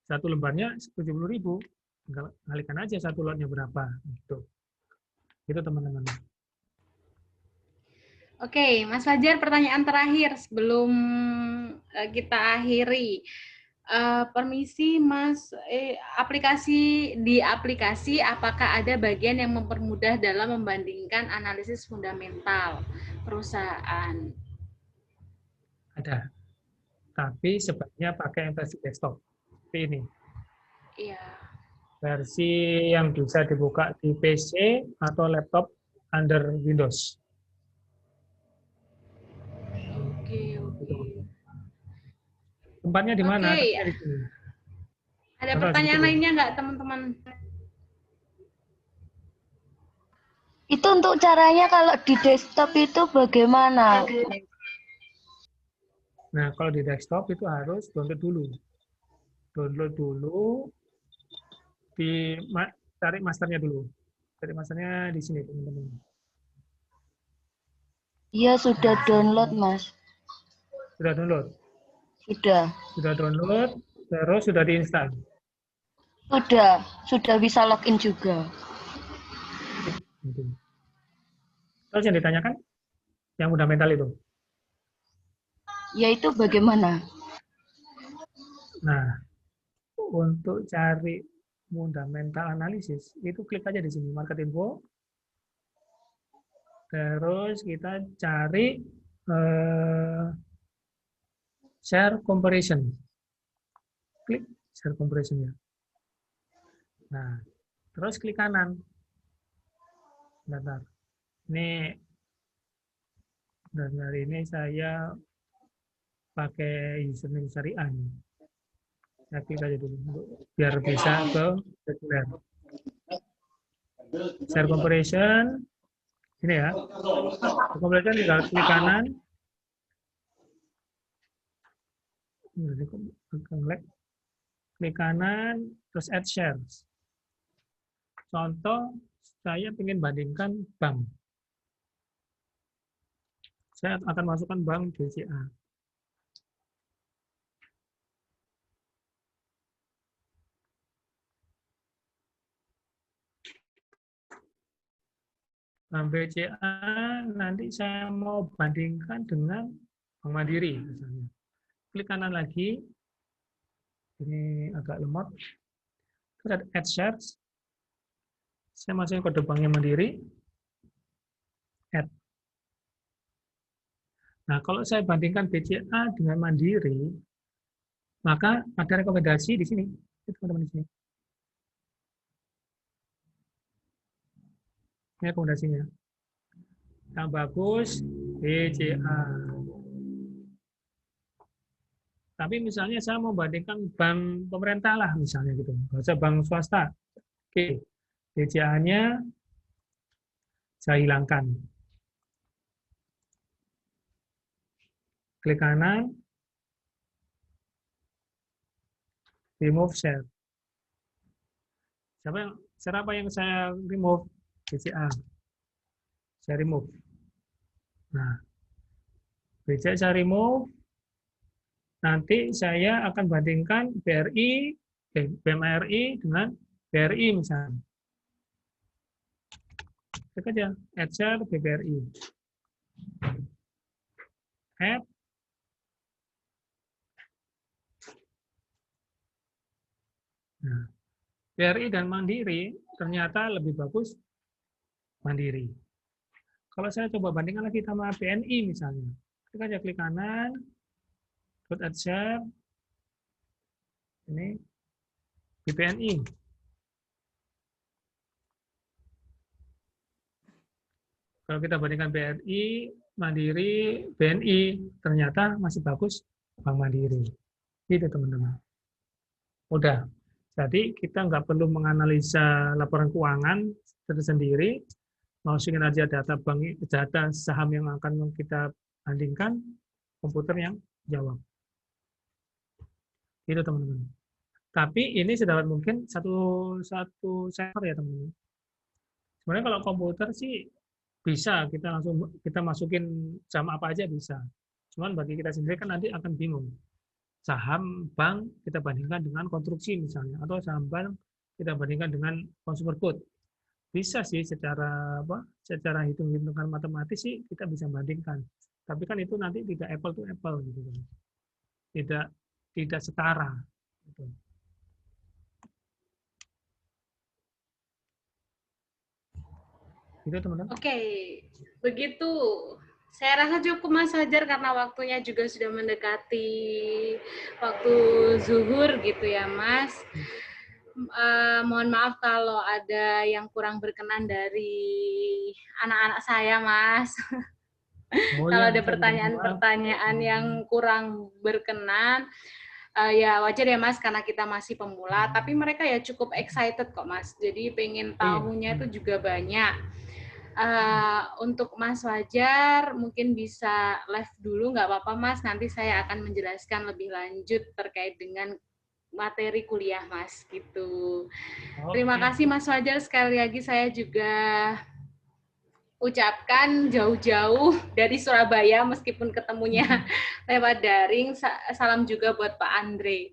satu lembarnya 70.000. Kalikan aja satu lotnya berapa gitu. Itu teman-teman. Oke, Mas Fajar, pertanyaan terakhir sebelum kita akhiri. Permisi, Mas, di aplikasi apakah ada bagian yang mempermudah dalam membandingkan analisis fundamental perusahaan? Ada. Tapi sebaiknya pakai yang versi desktop. Seperti ini. Iya. Versi yang bisa dibuka di PC atau laptop under Windows. Oke. Tempatnya di mana? Oke. Tempatnya di sini. Ada pertanyaan lainnya nggak, teman-teman? Itu untuk caranya kalau di desktop itu bagaimana? Nah, kalau di desktop itu harus download dulu. Download dulu, cari masternya dulu. Cari masternya di sini, teman-teman. Iya, sudah download, Mas. Sudah download? Sudah. Sudah download, terus sudah diinstal? Sudah bisa login juga. Terus yang ditanyakan? Yang fundamental itu? Yaitu bagaimana? Nah, untuk cari fundamental analisis, itu klik aja di sini, market info. Terus kita cari share comparison. Klik share comparison ya. Nah, terus klik kanan. Bentar. Ini dan hari ini saya pakai username syariah. Saya klik aja dulu biar bisa ke reguler. Share comparison. Ini ya. Share comparison tinggal klik kanan. Klik kanan, terus add shares. Contoh, saya ingin bandingkan bank. Saya akan masukkan bank BCA. Bank BCA nanti saya mau bandingkan dengan Bank Mandiri misalnya. Klik kanan lagi. Ini agak lemot. Terus ada add shares. Saya masukin kode banknya Mandiri. Add. Nah, kalau saya bandingkan BCA dengan Mandiri, maka ada rekomendasi di sini. Teman-teman di sini. Ini rekomendasinya. Yang bagus, BCA. Tapi misalnya saya mau bandingkan bank pemerintah lah misalnya gitu. Nggak usah bank swasta. Oke. BCA-nya saya hilangkan. Klik kanan. Remove share. Share apa yang saya remove? BCA. Saya remove. Nah, BCA saya remove. Nanti saya akan bandingkan BRI, BMRI dengan BRI misalnya. Klik aja, add share BBRI. Add. Nah, BRI dan Mandiri ternyata lebih bagus Mandiri. Kalau saya coba bandingkan lagi sama BNI misalnya. Klik aja, klik kanan, add share. Ini di BNI. Kalau kita bandingkan BRI, Mandiri, BNI, ternyata masih bagus Bank Mandiri. Gitu teman-teman. Udah. Jadi kita nggak perlu menganalisa laporan keuangan tersendiri, masukin aja data bank, data saham yang akan kita bandingkan, komputer yang jawab. Gitu teman-teman. Tapi ini sedapat mungkin satu server ya teman-teman. Sebenarnya kalau komputer sih bisa kita masukin saham apa aja bisa. Cuman bagi kita sendiri kan nanti akan bingung. Saham bank kita bandingkan dengan konstruksi misalnya, atau saham bank kita bandingkan dengan consumer good. Bisa sih secara hitung-hitungan matematis sih kita bisa bandingkan. Tapi kan itu nanti tidak apple to apple gitu kan. Tidak setara gitu. Gitu teman-teman. Oke, begitu. Saya rasa cukup Mas Fajar karena waktunya juga sudah mendekati waktu zuhur gitu ya Mas. Mohon maaf kalau ada yang kurang berkenan dari anak-anak saya Mas. Kalau ada pertanyaan-pertanyaan yang kurang berkenan, ya wajar ya Mas karena kita masih pemula, tapi mereka ya cukup excited kok Mas. Jadi pengen tahunya itu juga banyak. Untuk Mas Fajar mungkin bisa live dulu nggak apa-apa Mas, nanti saya akan menjelaskan lebih lanjut terkait dengan materi kuliah Mas gitu. Terima kasih Mas Fajar, sekali lagi saya juga ucapkan jauh-jauh dari Surabaya meskipun ketemunya lewat daring. Salam juga buat Pak Andre.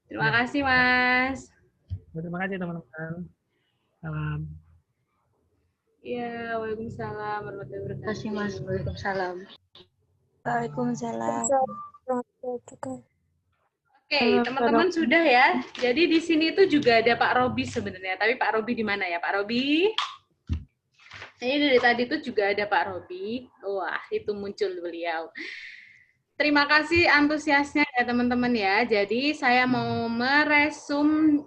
Terima kasih Mas. Terima kasih teman-teman. Salam. Ya, waalaikumsalam warahmatullahi wabarakatuh. Terima kasih Mas. Waalaikumsalam. Waalaikumsalam. Oke, teman-teman sudah ya. Jadi di sini itu juga ada Pak Robi sebenarnya. Tapi Pak Robi di mana ya, Pak Robi? Ini dari tadi itu juga ada Pak Robi. Wah, itu muncul beliau. Terima kasih antusiasnya ya teman-teman ya. Jadi saya mau meresum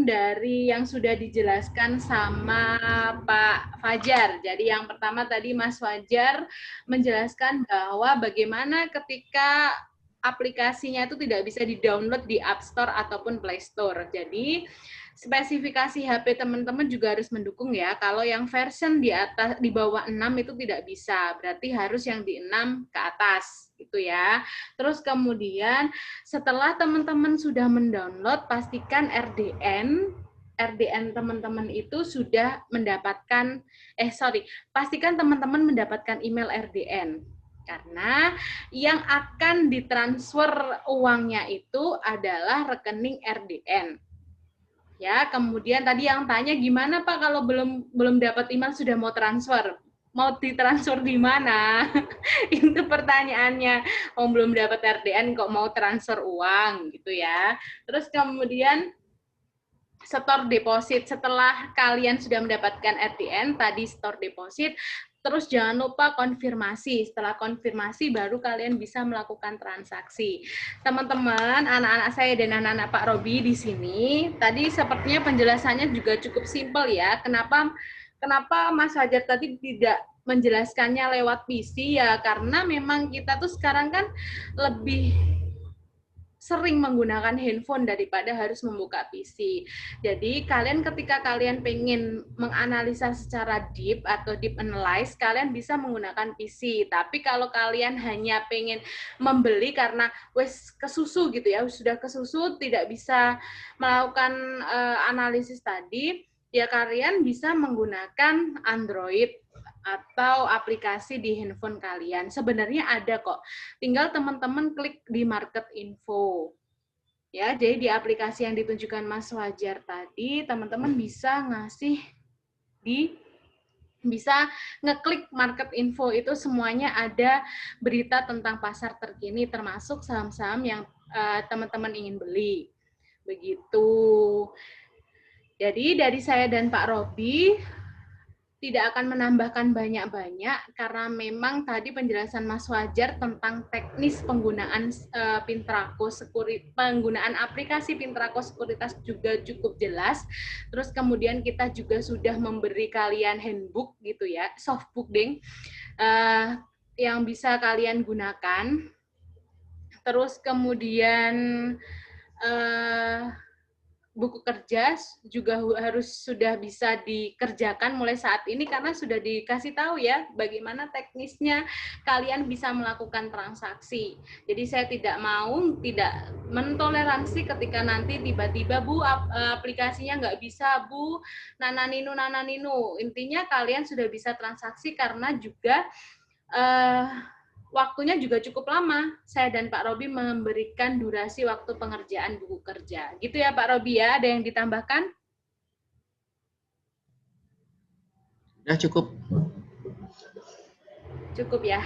dari yang sudah dijelaskan sama Pak Fajar. Jadi yang pertama tadi Mas Fajar menjelaskan bahwa bagaimana ketika aplikasinya itu tidak bisa di-download di App Store ataupun Play Store. Jadi spesifikasi HP teman-teman juga harus mendukung ya. Kalau yang version di bawah 6 itu tidak bisa. Berarti harus yang di 6 ke atas gitu ya. Terus kemudian setelah teman-teman sudah mendownload, pastikan RDN teman-teman itu sudah mendapatkan pastikan teman-teman mendapatkan email RDN. Karena yang akan ditransfer uangnya itu adalah rekening RDN. Ya, kemudian tadi yang tanya gimana Pak kalau belum dapat email sudah mau transfer? Mau ditransfer di mana? Itu pertanyaannya. Oh, belum dapat RDN kok mau transfer uang gitu ya. Terus kemudian store deposit. Setelah kalian sudah mendapatkan RDN, tadi store deposit, terus jangan lupa konfirmasi. Setelah konfirmasi baru kalian bisa melakukan transaksi. Teman-teman, anak-anak saya dan anak-anak Pak Robi di sini, tadi sepertinya penjelasannya juga cukup simpel ya. Kenapa Mas Fajar tadi tidak menjelaskannya lewat PC ya? Karena memang kita tuh sekarang kan lebih sering menggunakan handphone daripada harus membuka PC. Jadi ketika kalian pengen menganalisa secara deep atau deep analyze, kalian bisa menggunakan PC. Tapi kalau kalian hanya pengen membeli karena wes kesusu gitu ya, sudah kesusu tidak bisa melakukan analisis tadi, ya kalian bisa menggunakan Android atau aplikasi di handphone kalian. Sebenarnya ada kok. Tinggal teman-teman klik di market info. Ya, jadi di aplikasi yang ditunjukkan Mas Fajar tadi, teman-teman bisa bisa ngeklik market info, itu semuanya ada berita tentang pasar terkini termasuk saham-saham yang teman-teman ingin beli. Begitu. Jadi dari saya dan Pak Robi, tidak akan menambahkan banyak-banyak karena memang tadi penjelasan Mas Wajar tentang teknis penggunaan Pintrako penggunaan aplikasi Pintrako Sekuritas juga cukup jelas. Terus kemudian kita juga sudah memberi kalian handbook gitu ya, softbook ding, yang bisa kalian gunakan. Terus kemudian buku kerja juga harus sudah bisa dikerjakan mulai saat ini karena sudah dikasih tahu ya bagaimana teknisnya kalian bisa melakukan transaksi. Jadi saya tidak mentoleransi ketika nanti tiba-tiba Bu aplikasinya nggak bisa Bu, nananinu. Intinya kalian sudah bisa transaksi karena juga waktunya juga cukup lama. Saya dan Pak Robi memberikan durasi waktu pengerjaan buku kerja. Gitu ya Pak Robi ya, ada yang ditambahkan? Ya cukup. Cukup ya.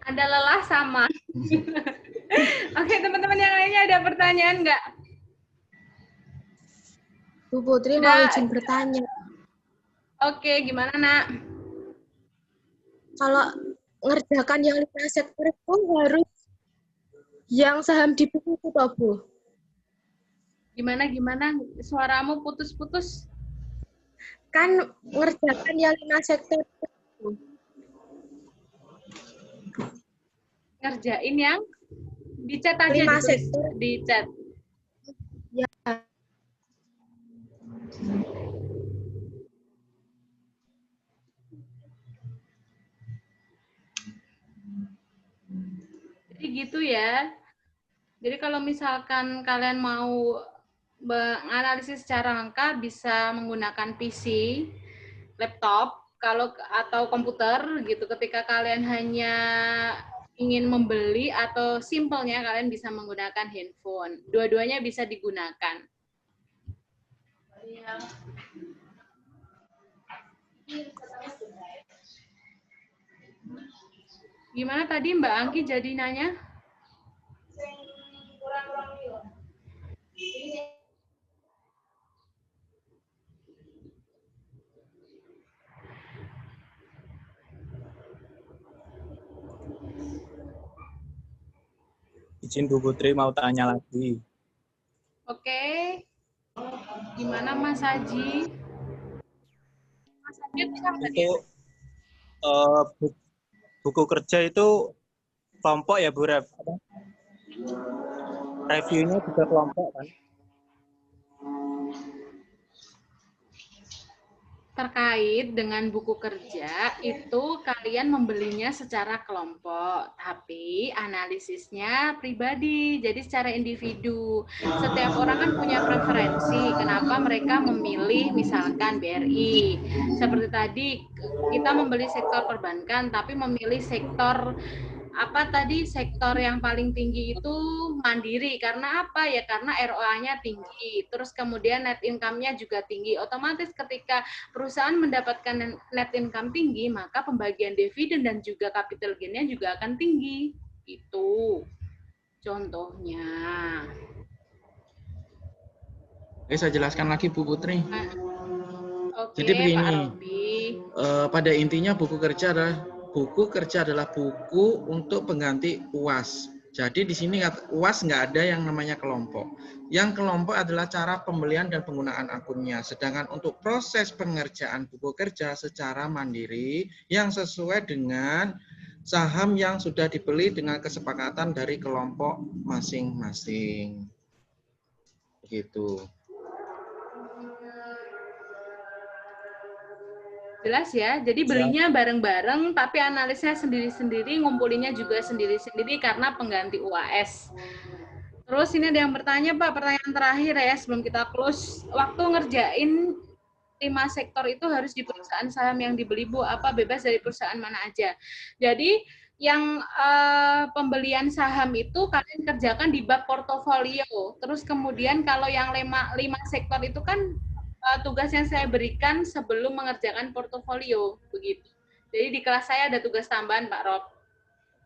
Anda lelah sama. Oke, teman-teman yang lainnya ada pertanyaan nggak? Bu Putri mau izin bertanya. Oke, gimana nak? Kalau ngerjakan yang 5 sektor itu harus yang saham di buku itu toh, Bu? Gimana? Suaramu putus-putus. Kan ngerjakan yang 5 sektor itu. Ngerjain yang di chat aja 5 sektor. di chat. Ya. Jadi gitu ya. Jadi kalau misalkan kalian mau menganalisis secara angka bisa menggunakan PC, laptop, atau komputer gitu. Ketika kalian hanya ingin membeli atau simpelnya kalian bisa menggunakan handphone. Dua-duanya bisa digunakan. Gimana tadi Mbak Angki jadi nanya? Izin Bu Putri mau tanya lagi. Oke. Gimana Mas Haji? Mas Haji bisa nggak dia? Itu buku kerja itu kelompok ya Bu Rev? Reviewnya juga kelompok kan? Terkait dengan buku kerja, itu kalian membelinya secara kelompok, tapi analisisnya pribadi, jadi secara individu. Setiap orang kan punya preferensi, kenapa mereka memilih misalkan BRI. Seperti tadi, kita membeli sektor perbankan, tapi memilih sektor sektor yang paling tinggi itu Mandiri. Karena apa ya? Karena ROA-nya tinggi. Terus kemudian net income-nya juga tinggi. Otomatis ketika perusahaan mendapatkan net income tinggi, maka pembagian dividen dan juga capital gain-nya juga akan tinggi. Itu contohnya. Oke, saya jelaskan lagi Bu Putri. Oke, jadi begini, Pak Robi. Pada intinya buku kerja adalah buku untuk pengganti UAS. Jadi di sini UAS nggak ada yang namanya kelompok. Yang kelompok adalah cara pembelian dan penggunaan akunnya. Sedangkan untuk proses pengerjaan buku kerja secara mandiri yang sesuai dengan saham yang sudah dibeli dengan kesepakatan dari kelompok masing-masing. Begitu. Jelas ya, jadi belinya bareng-bareng, tapi analisnya sendiri-sendiri, ngumpulinnya juga sendiri-sendiri karena pengganti UAS. Terus ini ada yang bertanya, Pak, pertanyaan terakhir ya, sebelum kita close. Waktu ngerjain 5 sektor itu harus di perusahaan saham yang dibeli, Bu, apa bebas dari perusahaan mana aja? Jadi, yang pembelian saham itu kalian kerjakan di bab portofolio. Terus kemudian kalau yang 5 sektor itu kan tugas yang saya berikan sebelum mengerjakan portofolio, begitu. Jadi di kelas saya ada tugas tambahan, Pak Rob.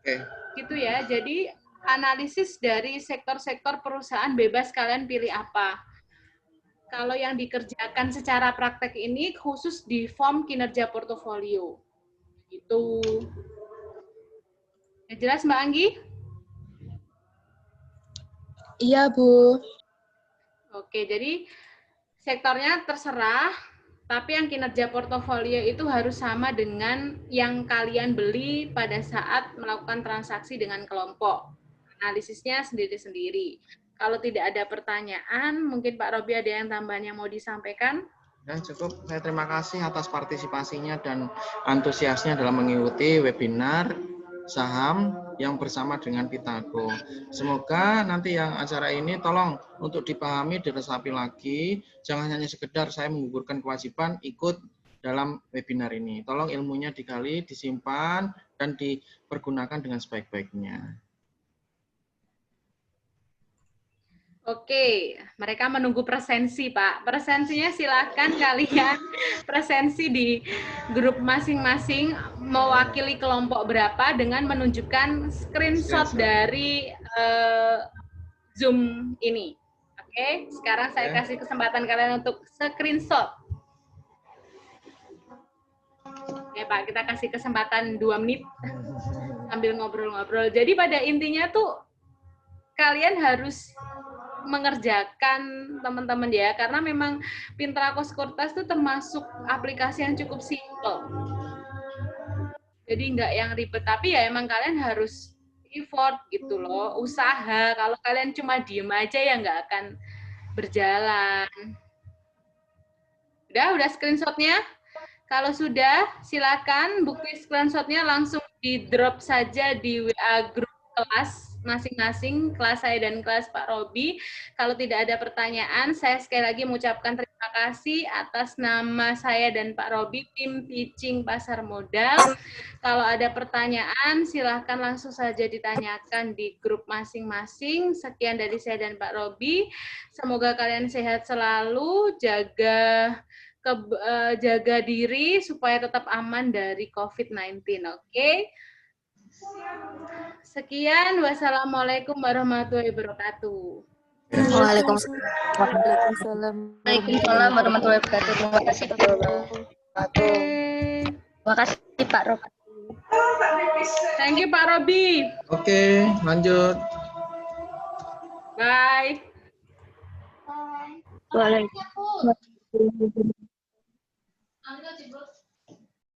Oke. Gitu ya. Jadi analisis dari sektor-sektor perusahaan bebas kalian pilih apa. Kalau yang dikerjakan secara praktek ini khusus di form kinerja portofolio. Gitu. Ya, jelas Mbak Anggi? Iya, Bu. Oke, jadi sektornya terserah, tapi yang kinerja portofolio itu harus sama dengan yang kalian beli pada saat melakukan transaksi dengan kelompok. Analisisnya sendiri-sendiri. Kalau tidak ada pertanyaan, mungkin Pak Robi ada yang tambahan yang mau disampaikan? Ya, cukup. Saya terima kasih atas partisipasinya dan antusiasnya dalam mengikuti webinar saham yang bersama dengan Pitago. Semoga nanti yang acara ini tolong untuk dipahami, diresapi lagi. Jangan hanya sekedar saya menggugurkan kewajiban ikut dalam webinar ini. Tolong ilmunya digali, disimpan, dan dipergunakan dengan sebaik-baiknya. Oke, mereka menunggu presensi, Pak. Presensinya silakan kalian presensi di grup masing-masing mewakili kelompok berapa dengan menunjukkan screenshot dari Zoom ini. Oke, sekarang saya kasih kesempatan kalian untuk screenshot. Oke, Pak, kita kasih kesempatan 2 menit sambil ngobrol-ngobrol. Jadi pada intinya tuh kalian harus mengerjakan teman-teman ya, karena memang Pintrako Sekurtas itu termasuk aplikasi yang cukup simple. Jadi nggak yang ribet, tapi ya emang kalian harus effort gitu loh, usaha. Kalau kalian cuma diem aja ya nggak akan berjalan. Udah screenshotnya? Kalau sudah, silakan bukti screenshotnya langsung di drop saja di WA grup kelas masing-masing, kelas saya dan kelas Pak Robi. Kalau tidak ada pertanyaan, saya sekali lagi mengucapkan terima kasih atas nama saya dan Pak Robi, tim Pitching Pasar Modal. Kalau ada pertanyaan, silahkan langsung saja ditanyakan di grup masing-masing. Sekian dari saya dan Pak Robi. Semoga kalian sehat selalu, jaga diri supaya tetap aman dari COVID-19. Oke? Sekian, wassalamualaikum warahmatullahi wabarakatuh. Waalaikumsalam warahmatullahi wabarakatuh. Terima kasih Terima kasih Pak Rob. Thank you Pak Robi. Oke, lanjut. Bye. Waalaikumsalam.